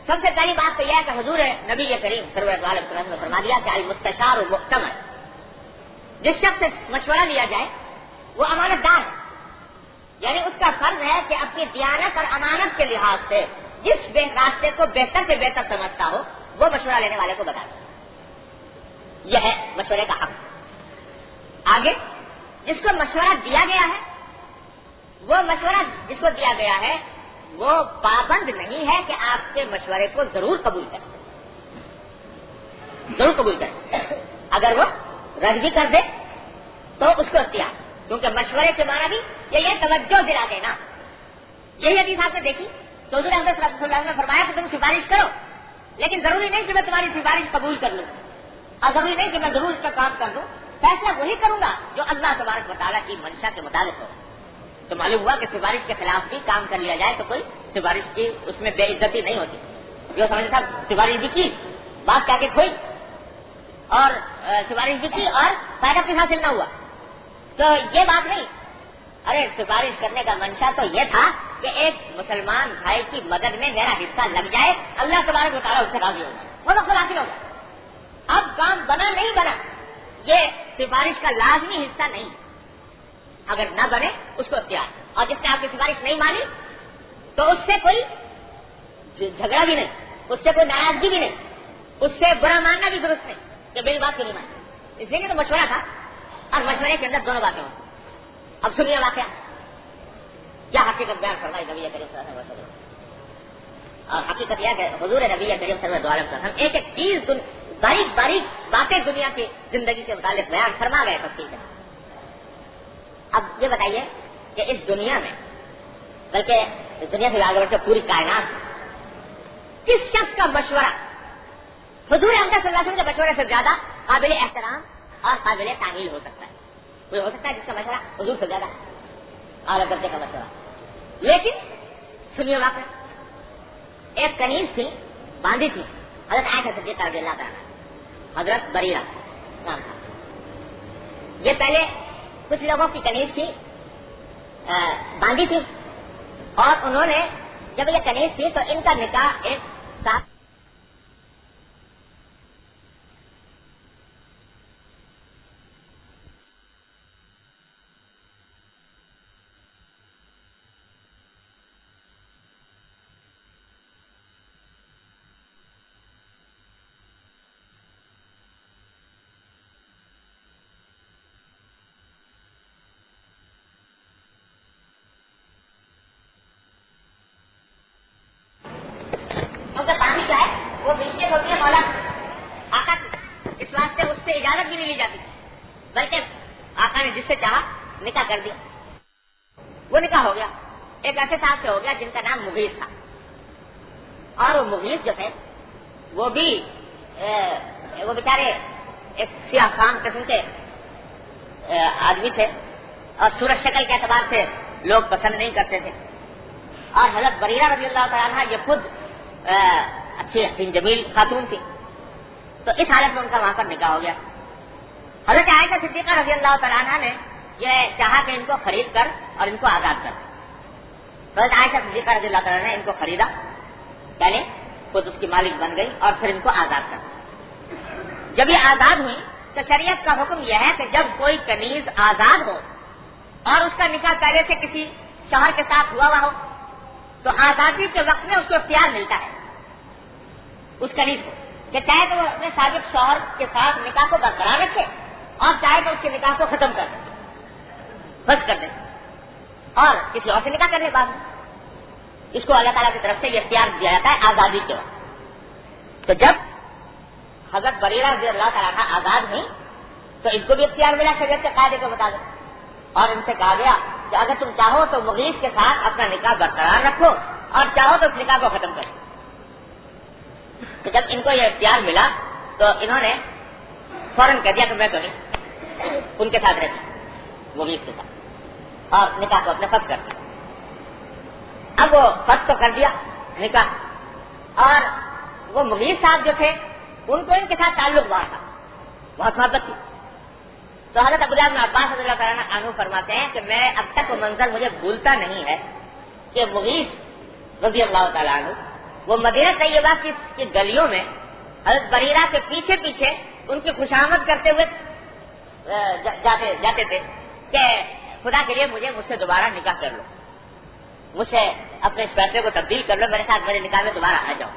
Speaker 2: سب سے پہلی بات تو یہ ہے کہ حضور نبی کریم سرور عالم صلی اللہ علیہ وسلم نے فرما دیا کہ المستشار المؤتمن، جس شخص سے مشورہ لیا جائے وہ امانت دار ہے. یعنی اس کا فرض ہے کہ اپنی دیانت اور امانت کے لحاظ سے جس راستے کو بہتر سے بہتر سمجھتا ہو وہ مشورہ لینے والے کو بتا دے. یہ ہے مشورے کا حق. آگے جس کو مشورہ دیا گیا ہے وہ مشورہ جس کو دیا گیا ہے وہ پابند نہیں ہے کہ آپ کے مشورے کو ضرور قبول کرے. ضرور قبول کرے. اگر وہ رد بھی کر دے تو اس کو اختیار، کیونکہ مشورے کے معنی بھی یہ توجہ دلا دینا. یہی حدیث آپ نے دیکھی تو حضور احمد صلی اللہ علیہ وسلم نے فرمایا کہ تم سفارش کرو، لیکن ضروری نہیں کہ میں تمہاری سفارش قبول کر لوں، اور ضروری نہیں کہ میں ضرور اس کا کام کر دوں. فیصلہ وہی کروں گا جو اللہ تبارک و تعالیٰ کی منشا کے مطابق ہو. تو معلوم ہوا کہ سفارش کے خلاف بھی کام کر لیا جائے تو کوئی سفارش کی اس میں بے عزتی نہیں ہوتی. جو سمجھتا سفارش بھی کی، بات کیا کہ کھوئی، اور سفارش بھی کی اور فائدہ کچھ حاصل نہ ہوا، تو یہ بات نہیں. ارے سفارش کرنے کا منشا تو یہ تھا کہ ایک مسلمان بھائی کی مدد میں میرا حصہ لگ جائے، اللہ تبارک و تعالیٰ اس سے راضی ہو جائے، وہ مقصد حاصل ہو جائے. اب کام بنا نہیں بنا یہ سفارش کا لازمی حصہ نہیں. اگر نہ بنے اس کو اختیار، اور جس نے آپ کی سفارش نہیں مانی تو اس سے کوئی جھگڑا بھی نہیں، اس سے کوئی ناراضگی بھی نہیں، اس سے برا ماننا بھی درست نہیں کہ میری بات کو نہیں مانی. اس لیے تو مشورہ تھا، اور مشورے کے اندر دونوں باتیں ہوتی. اب سنیے واقعہ کیا حقیقت بیان فرمائی نبی کریم صلی اللہ علیہ وسلم. اور حقیقت یہ کہ حضور نبی کریم صلی اللہ علیہ وسلم ایک ایک چیز باریک باریک باتیں دنیا کی زندگی سے متعلق بیان فرما گئے تفصیل سے. اب یہ بتائیے کہ اس دنیا میں، بلکہ اس دنیا سے آگے بڑھ کے پوری کائنات میں کس شخص کا مشورہ حضور احمد صلی اللہ علیہ وسلم کے مشورے سے زیادہ قابل احترام اور قابل تعمیل ہو سکتا ہے؟ کوئی ہو سکتا ہے جس کا مشورہ حضور سے زیادہ اعلیٰ درجے کا مشورہ؟ لیکن سنیے واقعہ. ایک کنیز تھی، باندھی تھی، حضرت عائشہ صدیقہ رضی اللہ تعالیٰ، حضرت بریرہ نام تھا. یہ پہلے کچھ لوگوں کی کنیز تھی، باندھی تھی، اور انہوں نے جب یہ کنیز تھی تو ان کا نکاح ایک ساتھ کیا ہے وہ ملکیت ہوتی ہے مولا آقا کی. اس واسطے اس سے اجازت بھی نہیں لی جاتی، بلکہ آقا نے جس سے چاہا نکاح کر دیا. وہ نکاح ہو گیا. ایک ایسے صاحب سے ہو گیا جن کا نام مغیث تھا، اور وہ مغیث جو تھے وہ بھی وہ بیچارے ایک سیاہ فام قسم کے آدمی تھے، اور صورت شکل کے اعتبار سے لوگ پسند نہیں کرتے تھے. اور حضرت بریرہ رضی اللہ تعالیٰ عنہ یہ خود اچھی حسین جمیل خاتون تھی. تو اس حالت میں ان کا وہاں پر نکاح ہو گیا. حضرت عائشہ صدیقہ رضی اللہ تعالیٰ عنہ نے یہ چاہا کہ ان کو خرید کر اور ان کو آزاد کر. حضرت عائشہ صدیقہ رضی اللہ تعالیٰ نے ان کو خریدا، پہلے خود اس کی مالک بن گئی اور پھر ان کو آزاد کر. جب یہ آزاد ہوئی تو شریعت کا حکم یہ ہے کہ جب کوئی کنیز آزاد ہو اور اس کا نکاح پہلے سے کسی شوہر کے ساتھ ہوا ہو تو آزادی کے وقت میں اس کو اختیار ملتا ہے اس کنیز کو کہ چاہے تو وہ اپنے سابق شوہر کے ساتھ نکاح کو برقرار رکھے اور چاہے تو اس کے نکاح کو ختم کر دے، بس کر دے، اور کسی اور سے نکاح کرنے کے بعد اس کو اللہ تعالیٰ کی طرف سے یہ اختیار دیا جاتا ہے آزادی کے وقت. تو جب حضرت بریرہ رضی اللہ تعالیٰ عنہ آزاد ہوئی تو ان کو بھی اختیار ملا شریعت کے قاعدے کے مطابق، اور ان سے کہا گیا کہ اگر تم چاہو تو مغیث کے ساتھ اپنا نکاح برقرار رکھو اور چاہو تو اس نکاح کو ختم کرو. تو جب ان کو یہ اختیار ملا تو انہوں نے فوراً کہہ دیا کہ میں تو نہیں ان کے ساتھ رہتی، مغیث کے ساتھ، اور نکاح کو اپنے فس کر دیا. اب وہ فس تو کر دیا نکاح، اور وہ مغیث صاحب جو تھے ان کو ان کے ساتھ تعلق بہت تھا، بہت محبت تھی. تو حضرت عبداللہ بن عباس رضی اللہ تعالیٰ عنہ فرماتے ہیں کہ میں اب تک وہ منظر مجھے بھولتا نہیں ہے کہ مغیث رضی اللہ تعالیٰ عنہ وہ مدینہ طیبہ کی گلیوں میں حضرت بریرہ کے پیچھے پیچھے ان کی خوشامد کرتے ہوئے جاتے تھے کہ خدا کے لیے مجھ سے دوبارہ نکاح کر لو، مجھ سے اپنے اس فیصلے کو تبدیل کر لو، میرے ساتھ میرے نکاح میں دوبارہ آ جاؤ۔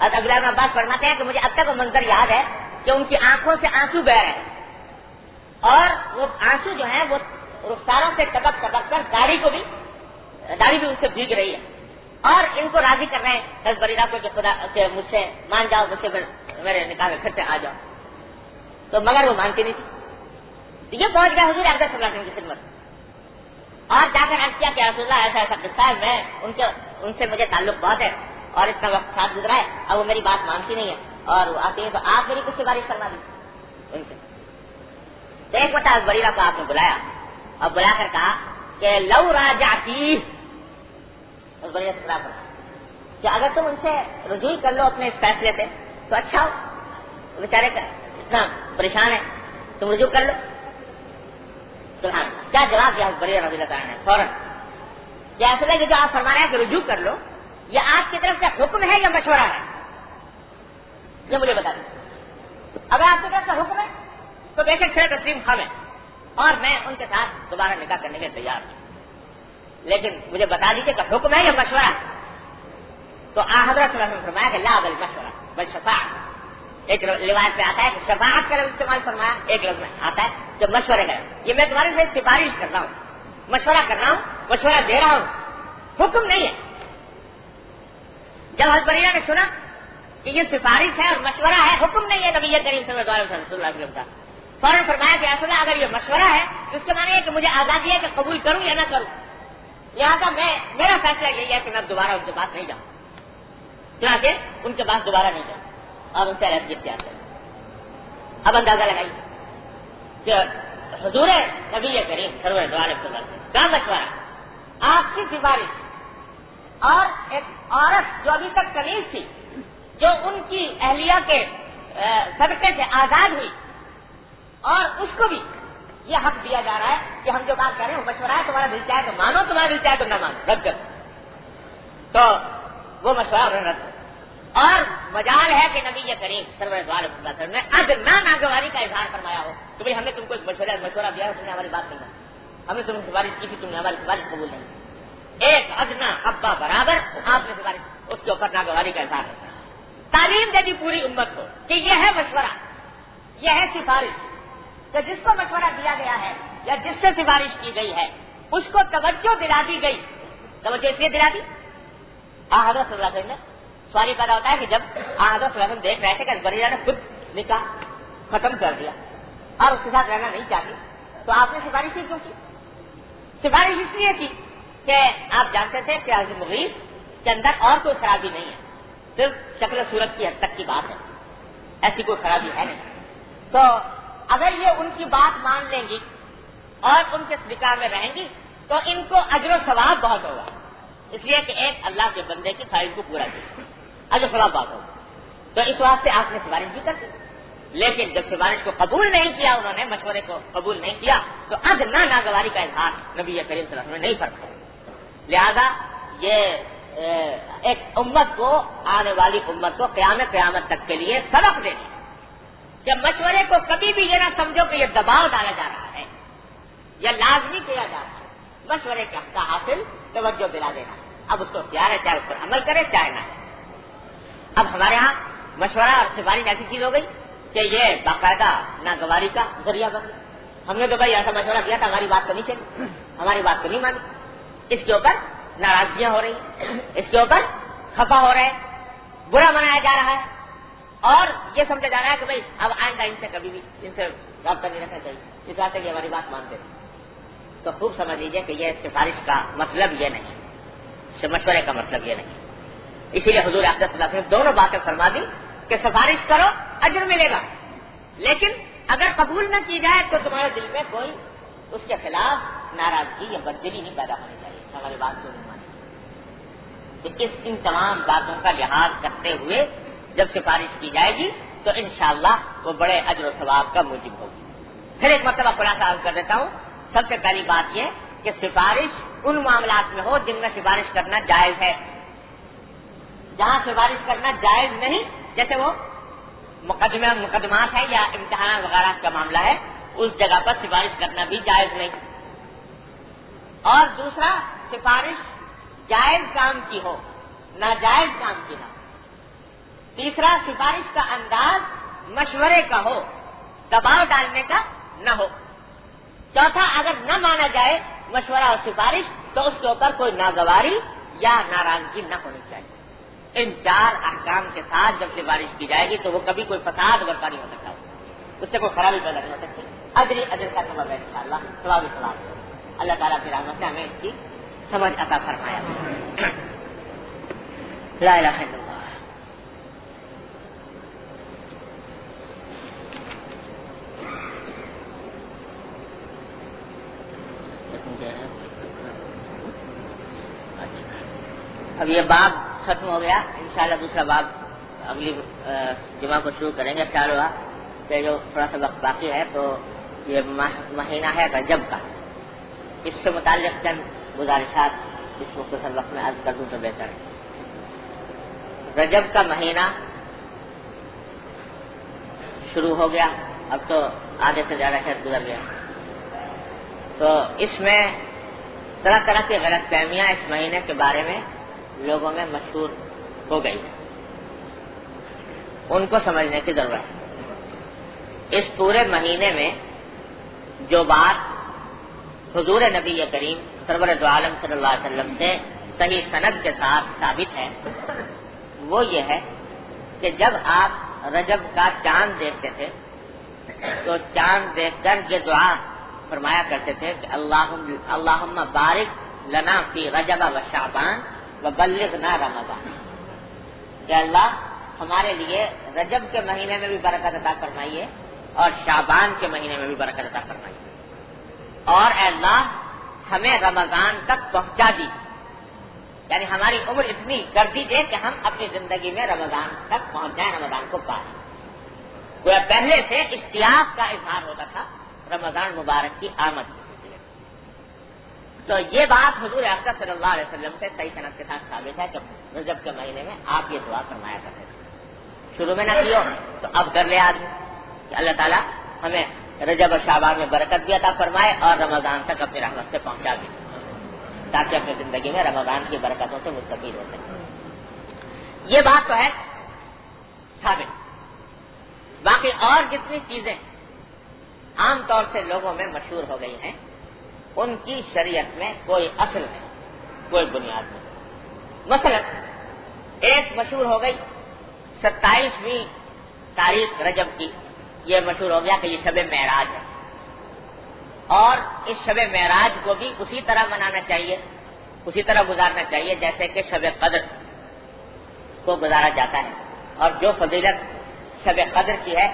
Speaker 2: حضرت عبداللہ بن عباس فرماتے ہیں کہ مجھے اب تک وہ منظر یاد ہے کہ ان کی آنکھوں سے آنسو بہ رہے ہیں اور وہ آنسو جو ہیں وہ رخساروں سے ٹپک ٹپک کر داڑھی بھی ان سے بھیگ رہی ہے اور ان کو راضی کر رہے ہیں حضرت بریرہ کو کہ خدا کہ مجھ سے مان جاؤ، مجھ سے میرے نکاح میں پھر سے آ جاؤ، تو مگر وہ مانتی نہیں تھی۔ یہ پہنچ گیا حضور اقدس صلی اللہ علیہ وسلم کی خدمت اور جا کر عرض کیا کہ رسول اللہ ایسا ایسا قصہ ہے، میں ان سے مجھے تعلق بہت ہے اور اتنا وقت ساتھ گزرا ہے، اب وہ میری بات مانتی نہیں ہے اور وہ آتی ہے تو آپ میری کچھ سفارش فرما دی ان سے۔ تو ایک بتا بریرہ کو آپ نے بلایا اور بلا کر کہا کہ لو راجعتی، بریرہ سے خلاف کہ اگر تم ان سے رجوع کر لو اپنے اس فیصلے سے تو اچھا ہو، بیچارے کا اتنا پریشان ہے، تم رجوع کر لو۔ سبحان اللہ، کیا جواب دیا بریرہ رضی اللہ عنہ نے فوراً کہ اصل ہے کہ جو آپ فرما رہے ہیں کہ رجوع کر لو، یہ آپ کی طرف سے حکم ہے یا مشورہ ہے؟ یہ مجھے بتا دیں۔ اگر آپ کی طرف سے حکم ہے تو بے شک سر تسلیم خم ہے اور میں ان کے ساتھ دوبارہ نکاح کرنے کے تیار ہوں، لیکن مجھے بتا دیجیے کہ حکم ہے یا مشورہ ہے؟ تو حضرت صلی اللہ علیہ وسلم نے فرمایا کہ لا بل مشورہ بل شفاعت۔ ایک روایت میں آتا ہے کہ شفاعت کا لفظ استعمال فرمایا، ایک لفظ میں آتا ہے کہ مشورے کا، یہ میں تمہاری سے سفارش کر رہا ہوں، مشورہ کر رہا ہوں، مشورہ دے رہا ہوں، حکم نہیں ہے۔ جب حضرت بریرہ نے سنا کہ یہ سفارش ہے اور مشورہ ہے، حکم نہیں ہے نبی کریم صلی اللہ علیہ وسلم کا، فوراً فرمایا کہ اصل اگر یہ مشورہ ہے تو اس کے معنی ہے کہ مجھے آزادی ہے کہ قبول کروں یا نہ کروں، لہٰذا میرا فیصلہ یہی ہے کہ میں دوبارہ ان کے پاس نہیں جاؤں، چنانچہ ان کے پاس دوبارہ نہیں جاؤں اور ان سے علیحدگی اختیار کروں۔ اب اندازہ لگائیے کہ حضور نبی کریم سرور دو عالم صلی اللہ علیہ وسلم کا مشورہ، آپ کی سفارش اور ایک عورت جو ابھی تک کنیز تھی، جو ان کی اہلیہ کے صدقے سے آزاد ہوئی، اور اس کو بھی یہ حق دیا جا رہا ہے کہ ہم جو بات کر رہے ہیں وہ مشورہ ہے، تمہارا دل چاہے تو مانو، تمہارا دل چاہے تو نہ مانو، رد کر۔ تو وہ مشورہ انہوں نے رد کر، اور مجال ہے کہ نبی کریم سرور دو عالم صلی اللہ علیہ وسلم نے ادنیٰ ناگواری کا اظہار فرمایا ہو کہ بھائی ہم نے تم کو ایک مشورہ دیا ہے، تم نے ہماری بات نہیں مانی، ہم نے تم سے سفارش کی تھی، تم نے ہماری سفارش قبول نہیں، ایک ادنا ابا برابر آپ نے سفارش، اس کے اوپر ناگواری کا اظہار ہے۔ تعلیم دے دی پوری امت کو کہ یہ ہے مشورہ، یہ ہے سفارش، کہ جس کو مشورہ دیا گیا ہے یا جس سے سفارش کی گئی ہے اس کو توجہ دلا دی گئی۔ توجہ اس لیے دلا دی، حضرت صلی اللہ علیہ وسلم نے سوال پیدا ہوتا ہے کہ جب حضرت صلی اللہ علیہ وسلم دیکھ رہے تھے کہ بریرہ نے خود نکاح ختم کر دیا اور اس کے ساتھ رہنا نہیں چاہتی، تو آپ نے سفارش ہی کیوں کی؟ سفارش اس لیے کی کہ آپ جانتے تھے کہ حضرت مغیث کے اندر اور کوئی خرابی نہیں ہے، صرف شکل و صورت کی حد تک کی بات ہے، ایسی کوئی خرابی ہے نہیں۔ تو اگر یہ ان کی بات مان لیں گی اور ان کے نکاح میں رہیں گی تو ان کو اجر و ثواب بہت ہوگا، اس لیے کہ ایک اللہ کے بندے کی خواہش کو پورا کیا، اجر و ثواب بہت ہوگا۔ تو اس واسطے آپ نے سفارش بھی کر دی، لیکن جب سفارش کو قبول نہیں کیا، انہوں نے مشورے کو قبول نہیں کیا، تو ادنیٰ ناگواری کا اظہار نبی کریم صلی اللہ علیہ وسلم نے نہیں فرمایا۔ لہذا یہ ایک امت کو، آنے والی امت کو قیامت تک کے لیے سبق دینا کہ مشورے کو کبھی بھی یہ نہ سمجھو کہ یہ دباؤ ڈالا جا رہا ہے یا لازمی کیا جا رہا ہے، مشورے کا حاصل توجہ دلا دینا، اب اس کو اختیار ہے، چاہے اس پر عمل کرے چاہے نہ۔ اب ہمارے ہاں مشورہ اور سفارش ایسی چیز ہو گئی کہ یہ باقاعدہ ناگواری کا ذریعہ بن گیا۔ ہم نے تو بھائی ایسا مشورہ دیا تھا، ہماری بات تو نہیں چلی، ہماری بات تو نہیں مانی، اس کے اوپر ناراضگیاں ہو رہی ہیں، اس کے اوپر خفا ہو رہے ہیں، برا منایا جا رہا ہے، اور یہ سمجھا جا رہا ہے کہ بھائی اب آئندہ ان سے کبھی بھی ان سے رابطہ نہیں رکھنا چاہیے، اس واسطے کہ ہماری بات مانتے ہیں۔ تو خوب سمجھ لیجیے کہ یہ سفارش کا مطلب یہ نہیں، مشورے کا مطلب یہ نہیں۔ اسی لیے حضور اقدس صلی اللہ علیہ وسلم دونوں باتیں فرما دی کہ سفارش کرو اجر ملے گا، لیکن اگر قبول نہ کی جائے تو تمہارے دل میں کوئی اس کے خلاف ناراضگی یا بددلی نہیں پیدا ہونی چاہیے، ہماری بات کو نہیں مانی۔ ان تمام باتوں کا لحاظ کرتے ہوئے جب سفارش کی جائے گی تو انشاءاللہ وہ بڑے اجر و ثواب کا موجب ہوگی۔ پھر ایک مرتبہ خلاصہ عرض کر دیتا ہوں. سب سے پہلی بات یہ کہ سفارش ان معاملات میں ہو جن میں سفارش کرنا جائز ہے. جہاں سفارش کرنا جائز نہیں، جیسے وہ مقدمات ہے یا امتحانات وغیرہ کا معاملہ ہے، اس جگہ پر سفارش کرنا بھی جائز نہیں. اور دوسرا، سفارش جائز کام کی ہو، ناجائز کام کی نہ. تیسرا، سفارش کا انداز مشورے کا ہو، دباؤ ڈالنے کا نہ ہو. چوتھا، اگر نہ مانا جائے مشورہ اور سفارش تو اس کے اوپر کوئی ناگواری یا ناراضگی نہ ہونی چاہیے. ان 4 احکام کے ساتھ جب سفارش کی جائے گی تو وہ کبھی کوئی فساد برپا نہیں ہو سکتا، اس سے کوئی خرابی پیدا نہیں ہو سکتی. اجر کا سبب ہے انشاءاللہ، ثواب ہی ثواب. اللہ تعالیٰ کی رحمت سے ہمیں اس کی سمجھ عطا فرمایا. لا الہ الا اللہ. اب یہ باب ختم ہو گیا، انشاءاللہ دوسرا باب اگلی جمعہ کو شروع کریں گے. خیال ہوا کہ جو تھوڑا سا وقت باقی ہے تو یہ مہینہ ہے رجب کا، اس سے متعلق چند گزارشات اس مختصر وقت میں عرض کر دوں تو بہتر ہے. رجب کا مہینہ شروع ہو گیا، اب تو آدھے سے زیادہ شہر گزر گیا. تو اس میں طرح طرح کی غلط فہمیاں اس مہینے کے بارے میں لوگوں میں مشہور ہو گئی ہے، ان کو سمجھنے کی ضرورت ہے. اس پورے مہینے میں جو بات حضور نبی کریم سرور دو عالم صلی اللہ علیہ وسلم سے صحیح سند کے ساتھ ثابت ہے وہ یہ ہے کہ جب آپ رجب کا چاند دیکھتے تھے تو چاند دیکھ کر یہ دعا فرمایا کرتے تھے کہ اللہم بارک لنا فی رجب و شعبان وبلغنا رمضان. کہ اللہ ہمارے لیے رجب کے مہینے میں بھی برکت عطا فرمائیے اور شعبان کے مہینے میں بھی برکت عطا فرمائیے، اور اے اللہ ہمیں رمضان تک پہنچا دیجیے. یعنی ہماری عمر اتنی کر دیجیے کہ ہم اپنی زندگی میں رمضان تک پہنچ جائیں، رمضان کو پائیں. گویا پہلے سے اشتیاق کا اظہار ہوتا تھا رمضان مبارک کی آمد. تو یہ بات حضور اقدس صلی اللہ علیہ وسلم سے صحیح سند کے ساتھ ثابت ہے کہ رجب کے مہینے میں آپ یہ دعا فرمایا کرتے تھے. شروع میں نہ کیو تو اب کر لے آدمی کہ اللہ تعالیٰ ہمیں رجب اور شعبان میں برکت بھی عطا فرمائے اور رمضان تک اپنی رحمت سے پہنچا دے تاکہ اپنی زندگی میں رمضان کی برکتوں سے مستفید ہو سکے. یہ بات تو ہے ثابت. باقی اور جتنی چیزیں عام طور سے لوگوں میں مشہور ہو گئی ہیں ان کی شریعت میں کوئی اصل نہیں، کوئی بنیاد نہیں. مثلا ایک مشہور ہو گئی 27ویں تاریخ رجب کی، یہ مشہور ہو گیا کہ یہ شب معراج ہے، اور اس شب معراج کو بھی اسی طرح منانا چاہیے، اسی طرح گزارنا چاہیے جیسے کہ شب قدر کو گزارا جاتا ہے. اور جو فضیلت شب قدر کی ہے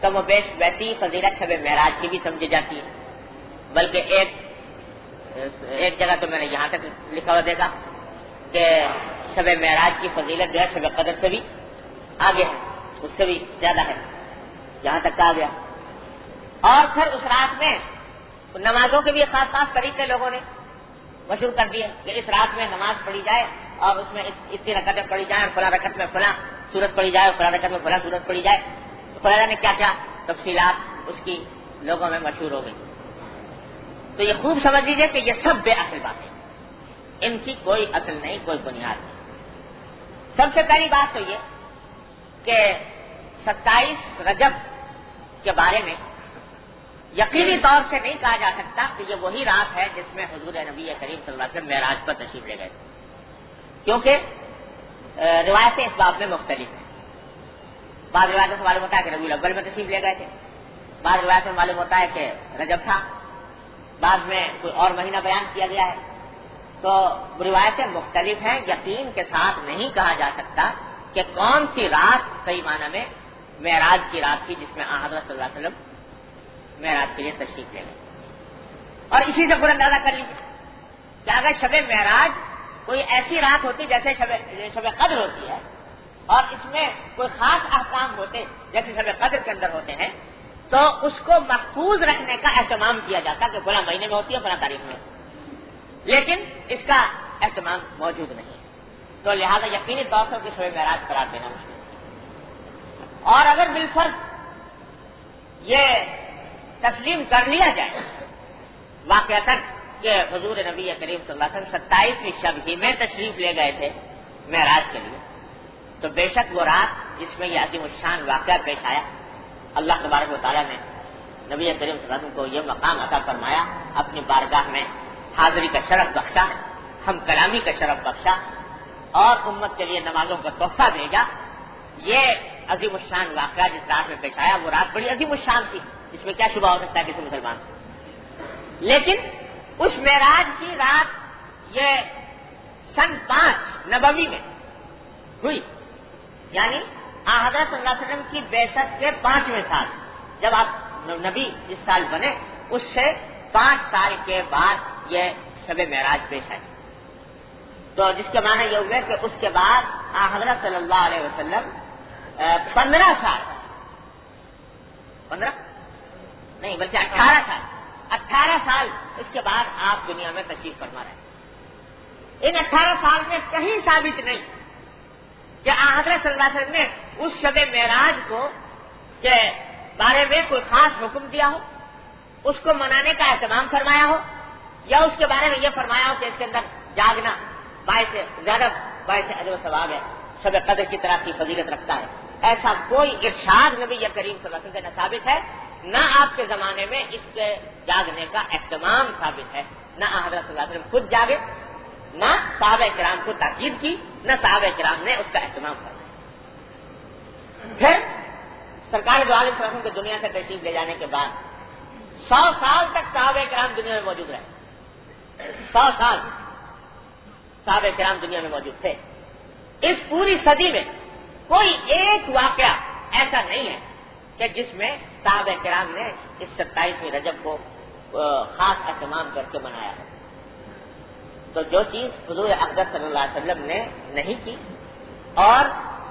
Speaker 2: کم و بیش ویسی فضیلت شب معراج کی بھی سمجھی جاتی ہے. بلکہ ایک جگہ تو میں نے یہاں تک لکھا ہوا دیکھا کہ شب معراج کی فضیلت جو ہے شب قدر سے بھی آگے ہے، اس سے بھی زیادہ ہے، یہاں تک کہا گیا. اور پھر اس رات میں نمازوں کے بھی خاص خاص طریقے لوگوں نے مشہور کر دیے کہ اس رات میں نماز پڑھی جائے اور اس میں اتنی رکعتیں پڑھی جائیں اور فلاں رکعت میں فلاں سورت پڑھی جائے اور فلاں رکعت میں فلاں سورت پڑھی جائے. فلاں نے کیا کیا تفصیلات اس کی لوگوں میں مشہور ہو گئی. تو یہ خوب سمجھ لیجیے کہ یہ سب بے اصل باتیں، ان کی کوئی اصل نہیں، کوئی بنیاد نہیں. سب سے پہلی بات تو یہ کہ 27 رجب کے بارے میں یقینی طور سے نہیں کہا جا سکتا کہ یہ وہی رات ہے جس میں حضور نبی کریم صلی اللہ علیہ وسلم معراج پر تشریف لے گئے تھے، کیونکہ روایتیں اس باب میں مختلف ہیں. بعض روایتوں سے معلوم ہوتا ہے کہ ربیع الاول میں تشریف لے گئے تھے، بعض روایتوں سے معلوم ہوتا ہے کہ رجب تھا، بعض میں کوئی اور مہینہ بیان کیا گیا ہے. تو روایتیں مختلف ہیں، یقین کے ساتھ نہیں کہا جا سکتا کہ کون سی رات صحیح معنی میں معراج کی رات تھی جس میں حضرت صلی اللہ علیہ وسلم معراج کے لیے تشریف لے گئے. اور اسی سے پورا اندازہ کر لیجیے کہ اگر شب معراج کوئی ایسی رات ہوتی جیسے شب قدر ہوتی ہے اور اس میں کوئی خاص احکام ہوتے جیسے شب قدر کے اندر ہوتے ہیں تو اس کو محفوظ رکھنے کا اہتمام کیا جاتا کہ فلاں مہینے میں ہوتی ہے فلاں تاریخ میں، لیکن اس کا اہتمام موجود نہیں ہے، تو لہذا یقینی طور پر شب معراج قرار دینا مشکل ہے۔ اور اگر بالفرض یہ تسلیم کر لیا جائے واقعتاً کہ حضور نبی کریم صلی اللہ علیہ وسلم 27ویں شب ہی میں تشریف لے گئے تھے معراج کے لیے، تو بے شک وہ رات جس میں یہ عظیم الشان واقعہ پیش آیا، اللہ تبارک و تعالیٰ نے نبی کریم صلی اللہ علیہ وسلم کو یہ مقام عطا فرمایا، اپنی بارگاہ میں حاضری کا شرف بخشا، ہم کلامی کا شرف بخشا، اور امت کے لیے نمازوں کا تحفہ بھیجا۔ یہ عظیم الشان واقعہ جس رات میں پیش آیا وہ رات بڑی عظیم الشان تھی، اس میں کیا شبہ ہو سکتا ہے کسی مسلمان کو۔ لیکن اس معراج کی رات یہ سن 5 نبوی میں ہوئی، یعنی حضرت صلی اللہ علیہ وسلم کی بعثت کے 5ویں سال، جب آپ نبی اس سال بنے اس سے 5 سال کے بعد یہ شب معراج پیش آئی، تو جس کے معنی یہ ہوئے کہ اس کے بعد حضرت صلی اللہ علیہ وسلم 15 سال 15 نہیں بلکہ 18 سال اس کے بعد آپ دنیا میں تشریف فرما رہے ہیں۔ ان 18 سال میں کہیں ثابت نہیں کہ حضرت صلی اللہ علیہ وسلم نے اس شب معراج کو کے بارے میں کوئی خاص حکم دیا ہو، اس کو منانے کا اہتمام فرمایا ہو، یا اس کے بارے میں یہ فرمایا ہو کہ اس کے اندر جاگنا زیادہ باعث اجر و ثواب ہے، شب قدر کی طرح کی فضیلت رکھتا ہے، ایسا کوئی ارشاد نبی کریم صلی اللہ علیہ وسلم سے نہ ثابت ہے، نہ آپ کے زمانے میں اس کے جاگنے کا اہتمام ثابت ہے، نہ حضرت صلی اللہ علیہ وسلم خود جاگے، نہ صحابہ کرام کو تاکید کی، نہ صحابہ کرام نے اس کا اہتمام کرا۔ پھر سرکار دو عالم صلی اللہ علیہ وسلم کے دنیا سے تشریف لے جانے کے بعد 100 سال تک صحابہ کرام دنیا میں موجود رہے، 100 سال صحابہ کرام دنیا میں موجود تھے۔ اس پوری صدی میں کوئی ایک واقعہ ایسا نہیں ہے کہ جس میں صحابہ کرام نے اس 27ویں رجب کو خاص اہتمام کر کے منایا ہے۔ تو جو چیز حضور اقدس صلی اللہ علیہ وسلم نے نہیں کی اور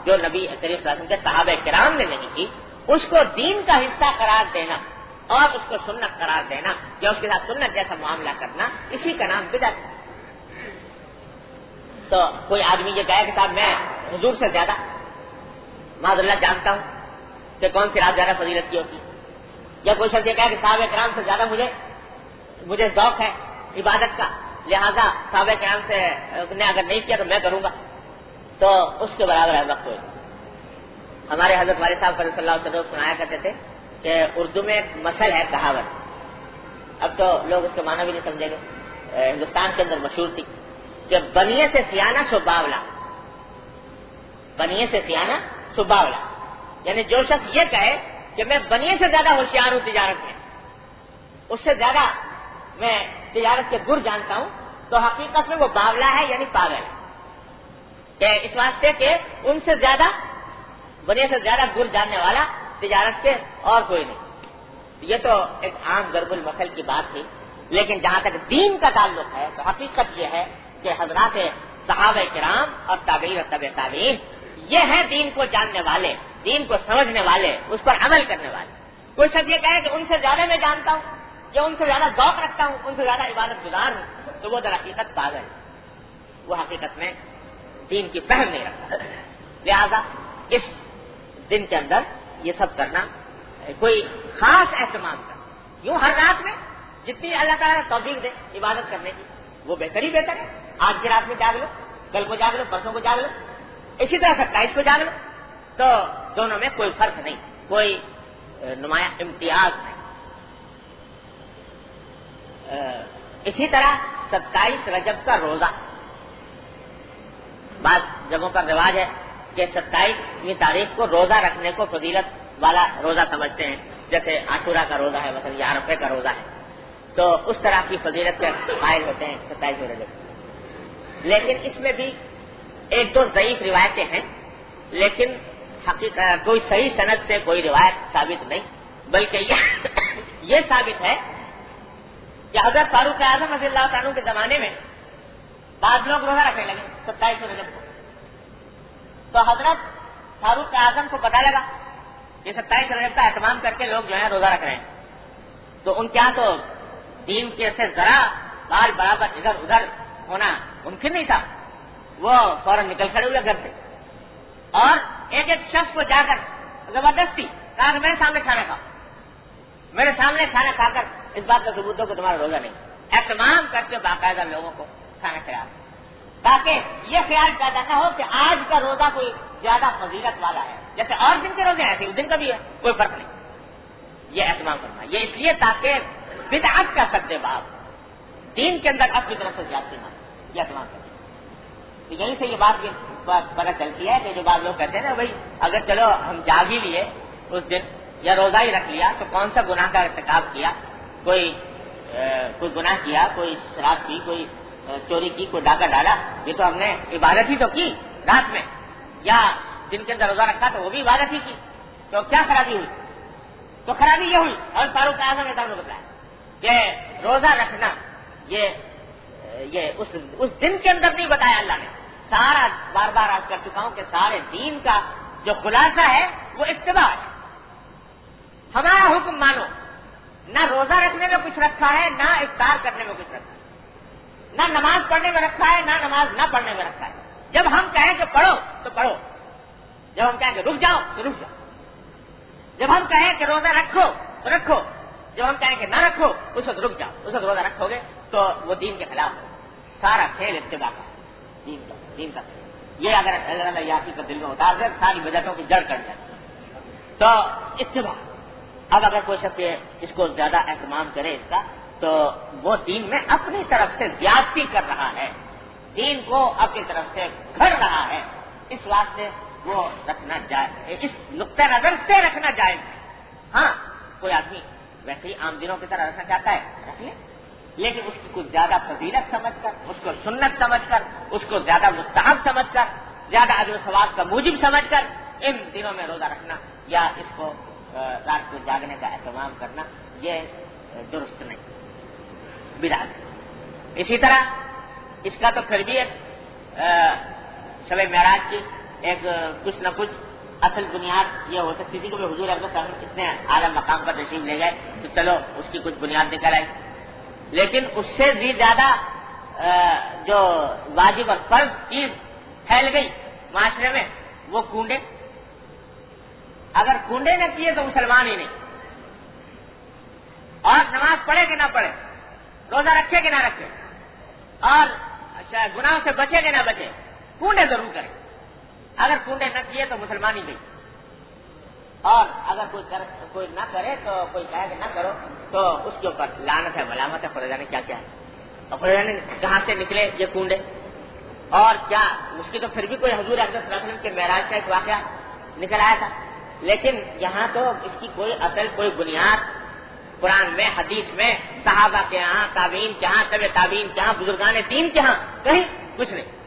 Speaker 2: جو نبی کریم صلی اللہ علیہ وسلم کے صحابہ کرام نے نہیں کی، اس کو دین کا حصہ قرار دینا اور اس کو سنت قرار دینا یا اس کے ساتھ سنت جیسا معاملہ کرنا، اسی کا نام بدعت ہے۔ تو کوئی آدمی یہ کہے کہ صاحب میں حضور سے زیادہ معاذ اللہ جانتا ہوں کہ کون سی رات زیادہ فضیلت کی ہوتی، یا کوئی شخص یہ کہے کہ صحابہ کرام سے زیادہ مجھے ذوق ہے عبادت کا، لہذا صحابہ کرام سے نے اگر نہیں کیا تو میں کروں گا، تو اس کے برابر ہے وقت ہوئے۔ ہمارے حضرت والد صاحب صلی اللہ علیہ وسلم سنایا کرتے تھے کہ اردو میں ایک مثل ہے، کہاوت، اب تو لوگ اس کے معنی بھی نہیں سمجھیں گے، ہندوستان کے اندر مشہور تھی کہ بنیے سے سیانہ سو باولا، بنیے سے سیانہ سو باولا، یعنی جو شخص یہ کہے کہ میں بنیے سے زیادہ ہوشیار ہوں تجارت میں، اس سے زیادہ میں تجارت کے گر جانتا ہوں، تو حقیقت میں وہ باولا ہے یعنی پاگل ہے، کہ اس واسطے کہ ان سے زیادہ بنیے سے زیادہ گر جاننے والا تجارت کے اور کوئی نہیں۔ یہ تو ایک عام ضرب المثل کی بات تھی، لیکن جہاں تک دین کا تعلق ہے تو حقیقت یہ ہے کہ حضرات صحابہ کرام اور تابعین اور تبع تابعین یہ ہیں دین کو جاننے والے، دین کو سمجھنے والے، اس پر عمل کرنے والے۔ کوئی شخص یہ کہے کہ ان سے زیادہ میں جانتا ہوں یا ان سے زیادہ ذوق رکھتا ہوں، ان سے زیادہ عبادت گزار ہوں، تو وہ در حقیقت پاگل ہے، وہ حقیقت میں دین کی فہم نہیں رکھتا۔ لہذا اس دن کے اندر یہ سب کرنا، کوئی خاص اہتمام کرنا، یوں ہر رات میں جتنی اللہ تعالیٰ توفیق دے عبادت کرنے کی وہ بہتر ہی بہتر ہے۔ آج کی رات میں جاگ لو، کل کو جاگ لو، پرسوں کو جاگ لو، اسی طرح 27 کو جاگ لو، تو دونوں میں کوئی فرق نہیں، کوئی نمایاں امتیاز نہیں۔ اسی طرح 27 رجب کا روزہ، بعض جگہوں پر رواج ہے کہ 27ویں تاریخ کو روزہ رکھنے کو فضیلت والا روزہ سمجھتے ہیں، جیسے عاشورہ کا روزہ ہے مثلا، یا عرفے کا روزہ ہے، تو اس طرح کی فضیلت کے قائل ہوتے ہیں 27ویں رجب۔ لیکن اس میں بھی ایک دو ضعیف روایتیں ہیں، لیکن حقیقت کوئی صحیح سند سے کوئی روایت ثابت نہیں، بلکہ یہ ثابت ہے کہ حضرت فاروق اعظم رضی اللہ عنہ کے زمانے میں بعض لوگ روزہ رکھنے لگے 27 رجب کو، تو حضرت فاروق اعظم کو پتہ لگا یہ 27 رجب کا اہتمام کر کے لوگ جو ہے روزہ رکھ رہے ہیں، تو ان کیا تو دین کے سے ذرا بال برابر ادھر ادھر ہونا ممکن نہیں تھا، وہ فوراً نکل کھڑے ہوئے گھر سے، اور ایک ایک شخص کو جا کر زبردستی کہا کہ میرے سامنے کھانا کھاؤ، میرے سامنے کھانا کھا کر اس بات کا ثبوت دو کہ تمہارا روزہ نہیں، اہتمام کر کے باقاعدہ لوگوں کو کھانا کھلایا، تاکہ یہ خیال پیدا نہ ہو کہ آج کا روزہ کوئی زیادہ فضیلت والا ہے، جیسے اور دن کے روزے ایسے اس دن کا بھی ہے، کوئی فرق نہیں۔ یہ اہتمام کرنا یہ اس لیے تاکہ بدعت کا سد باب دین کے اندر اپنی طرف سے زیادتی نہ، یہ اہتمام کرنا۔ تو یہیں سے یہ بات پتہ چلتی ہے کہ جو بعض لوگ کہتے ہیں نا بھائی اگر چلو ہم جاگ ہی لیے اس دن یا روزہ ہی رکھ لیا تو کون سا گناہ کا ارتکاب کیا، کوئی گناہ کیا، کوئی شراب کی، کوئی چوری کی، کوئی ڈاکہ ڈالا، یہ تو ہم نے عبادت ہی تو کی رات میں، یا دن کے اندر روزہ رکھا تو وہ بھی عبادت ہی کی، تو کیا خرابی ہوئی؟ تو خرابی یہ ہوئی، اور فاروق اعظم نے بتایا کہ روزہ رکھنا یہ اس دن کے اندر نہیں بتایا اللہ نے، سارا بار بار عرض کر چکا ہوں کہ سارے دین کا جو خلاصہ ہے وہ اتباع ہے، ہمارا حکم مانو، نہ روزہ رکھنے میں کچھ رکھا ہے، نہ افطار کرنے میں کچھ رکھا ہے، نہ نماز پڑھنے میں رکھا ہے، نہ نماز نہ پڑھنے میں رکھا ہے، جب ہم کہیں کہ پڑھو تو پڑھو، جب ہم کہیں کہ رک جاؤ تو رک جاؤ، جب ہم کہیں کہ روزہ رکھو تو رکھو، جب ہم کہیں کہ نہ رکھو اس وقت رک جاؤ، اس وقت روزہ رکھو گے تو وہ دین کے خلاف ہے، سارا کھیل اتباع کا دین کا یہ اگر اللہ یاسی کا دل میں اتار دے ساری بدعتوں کی جڑ کٹ جائے، تو اتباع۔ اب اگر کوئی شخص اس کو زیادہ اہتمام کرے اس کا تو وہ دین میں اپنی طرف سے زیادتی کر رہا ہے، دین کو اپنی طرف سے گھڑ رہا ہے، اس واسطے وہ رکھنا جائز، اس نقطۂ نظر سے رکھنا جائز ہے۔ ہاں کوئی آدمی ویسے ہی عام دنوں کی طرح رکھنا چاہتا ہے رکھ لے، لیکن اس کی کچھ زیادہ فضیلت سمجھ کر، اس کو سنت سمجھ کر، اس کو زیادہ مستحب سمجھ کر، زیادہ اجر و ثواب کا موجب سمجھ کر ان دنوں میں روزہ رکھنا یا اس کو رات کو جاگنے کا اہتمام کرنا یہ درست نہیں، بدعت ہے۔ اسی طرح اس کا تو پھر بھی ایک شب معراج کی ایک کچھ نہ کچھ اصل بنیاد یہ ہو سکتی تھی کہ حضور اقدس صلی اللہ علیہ وسلم کتنے اعلیٰ مقام پر تشریف لے گئے تو چلو اس کی کچھ بنیاد نکل آئی، لیکن اس سے بھی زیادہ جو واجب اور فرض چیز پھیل گئی معاشرے میں وہ کنڈے، اگر کنڈے نہ کیے تو مسلمان ہی نہیں، اور نماز پڑھے کہ نہ پڑھے، روزہ رکھے کہ نہ رکھے، اور گناہوں سے بچے کہ نہ بچے، کنڈے ضرور کرے، اگر کنڈے نہ کیے تو مسلمان ہی نہیں، اور اگر کوئی نہ کرے تو کوئی کہے کہ نہ کرو تو اس کے اوپر لعنت ہے، ملامت ہے، خدا جانے کیا کیا ہے، اور خدا جانے کہاں سے نکلے یہ کنڈے، اور کیا اس کی تو پھر بھی کوئی حضور اقدس صلی اللہ علیہ وسلم کے معراج کا ایک واقعہ نکل آیا تھا، لیکن یہاں تو اس کی کوئی اصل کوئی بنیاد قرآن میں، حدیث میں، صحابہ کے ہاں، تابعین کے ہاں، تبع تابعین کے ہاں، بزرگان دین کے ہاں کہیں کچھ نہیں،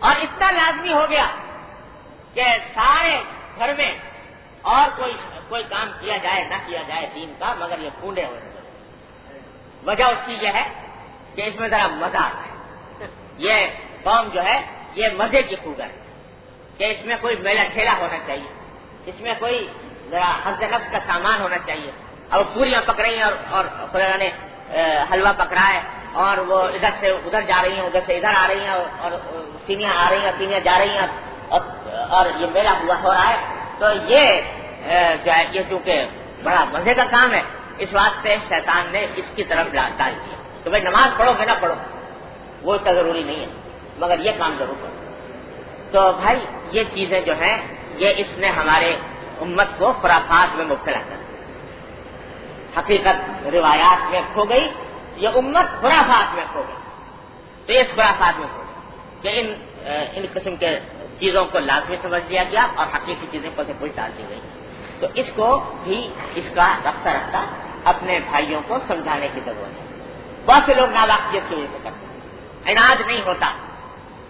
Speaker 2: اور اتنا لازمی ہو گیا کہ سارے گھر میں اور کوئی کام کیا جائے نہ کیا جائے دین کا مگر یہ کنڈے ہو رہے، وجہ اس کی یہ ہے کہ اس میں ذرا مزہ آتا ہے، یہ قوم جو ہے یہ مزے کی خوگر ہے کہ اس میں کوئی میلہ ٹھیلا ہونا چاہیے، اس میں کوئی ذرا حفظ نفس کا سامان ہونا چاہیے، اور پوریاں پک رہی ہیں اور خدا نے حلوہ پک رہا ہے، اور وہ ادھر سے ادھر جا رہی ہیں، ادھر سے ادھر آ رہی ہیں، اور سینیاں آ رہی ہیں، سینیاں جا رہی ہیں، اور یہ میلہ ہو رہا ہے، تو یہ جو ہے یہ چونکہ بڑا مزے کا کام ہے، اس واسطے شیطان نے اس کی طرف ڈال کیا کہ بھائی نماز پڑھو کہ نہ پڑھو وہ اتنا ضروری نہیں ہے مگر یہ کام ضرور کرو۔ تو بھائی یہ چیزیں جو ہیں یہ اس نے ہمارے امت کو خرافات میں مبتلا کر، حقیقت روایات میں کھو گئی، یہ امت خرافات میں کھو گئی، تو اس خرافات میں کھو گئی کہ ان قسم کے چیزوں کو لازمی سمجھ لیا گیا اور حقیقی چیزیں پر سے کوئی ڈال دی گئی، تو اس کو بھی اس کا رفتہ رفتہ اپنے بھائیوں کو سمجھانے کی ضرورت ہے۔ بہت سے لوگ ناواقفیت کی وجہ سے کرتے ہیں، عناد نہیں ہوتا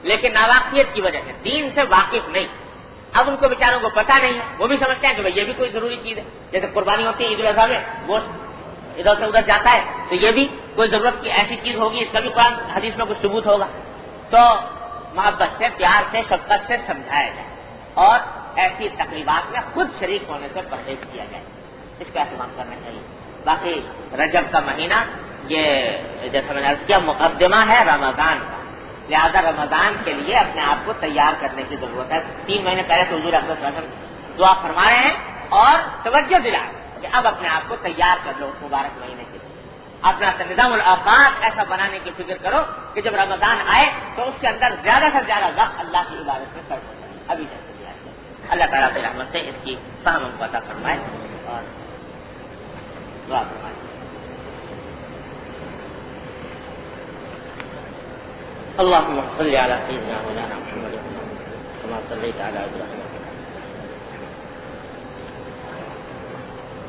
Speaker 2: لیکن ناواقفیت کی وجہ سے، دین سے واقف نہیں، اب ان کو بیچاروں کو پتہ نہیں ہے، وہ بھی سمجھتے ہیں کہ یہ بھی کوئی ضروری چیز ہے، جیسے قربانی ہوتی ہے عید الاضحیٰ میں گوشت ادھر سے ادھر جاتا ہے تو یہ بھی کوئی ضرورت کی ایسی چیز ہوگی، اس کا بھی قرآن حدیث میں کچھ ثبوت ہوگا، تو محبت سے، پیار سے، شفقت سے سمجھایا جائے اور ایسی تقریبات میں خود شریک ہونے سے پرہیز کیا جائے، اس کا اہتمام کرنا چاہیے۔ باقی رجب کا مہینہ یہ جیسا میں نے عرض کیا مقدمہ ہے رمضان کا، لہذا رمضان کے لیے اپنے آپ کو تیار کرنے کی ضرورت ہے۔ 3 مہینے پہلے سے حضور اقدس صلی اللہ علیہ وسلم دعا فرما رہے ہیں اور توجہ دلا کہ اب اپنے آپ کو تیار کر لو اس مبارک مہینے کے لیے، اپنا نظام الاوقات ایسا بنانے کی فکر کرو کہ جب رمضان آئے تو اس کے اندر زیادہ سے زیادہ وقت اللہ کی عبادت میں خرچ ہو جائے۔ ابھی جیسے اللہ تعالیٰ کی رحمت سے اس کی فہم ہم کو عطا فرمائے اور دعا فرمائے۔ اللهم صل على سيدنا مولانا محمد كما صليت على ابراهيم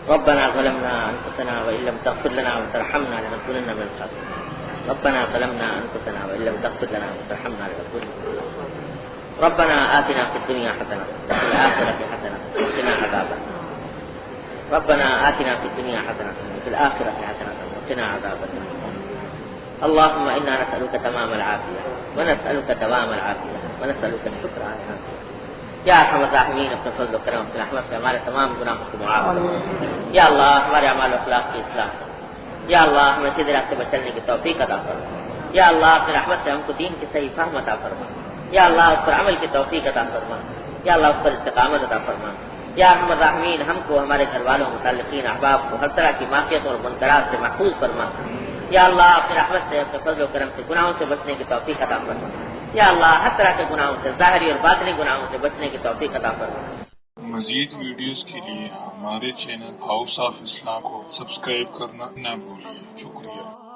Speaker 2: ربنا ظلمنا انفسنا وان لم تغفر لنا وترحمنا لنكونن من الخاسرين ربنا ظلمنا انفسنا وان لم تغفر لنا وترحمنا لنكونن من الخاسرين ربنا آتنا في الدنيا حسنة وفي الآخرة حسنة وقنا عذاب النار ربنا آتنا في الدنيا حسنة وفي الآخرة حسنة وقنا عذاب النار اللهم إنا نسألك تمام العافية ونسألك دوام العافية ونسألك الشكر على العافية یا ارحم الراحمین اپنے فضل و کرم اپنے رحمت سے ہمارے تمام گناہوں کو معاف کرو۔ یا اللہ ہمارے اعمال و اخلاق کی اصلاح کرو۔ یا اللہ ہمیں سیدھے راستے پر چلنے کی توفیق عطا فرما۔ یا اللہ اپنے رحمت سے ہم کو دین کی صحیح فہم عطا فرما۔ یا اللہ اس پر عمل کی توفیق عطا فرما۔ یا اللہ اس پر استقامت عطا فرما۔ یا ارحم الراحمین ہم کو ہمارے گھر والوں متعلقین احباب کو ہر طرح کی معصیتوں اور منکرات سے محفوظ فرما۔ یا اللہ اپنے رحمت سے اپنے فضل و کرم سے گناہوں سے بچنے کی توفیق عطا فرما۔ یا اللہ ہر طرح کے گناہوں سے ظاہری اور باطنی گناہوں سے بچنے کی توفیق عطا فرما۔
Speaker 1: مزید ویڈیوز کے لیے ہمارے چینل ہاؤس آف اسلام کو سبسکرائب کرنا نہ بھولیے۔ شکریہ۔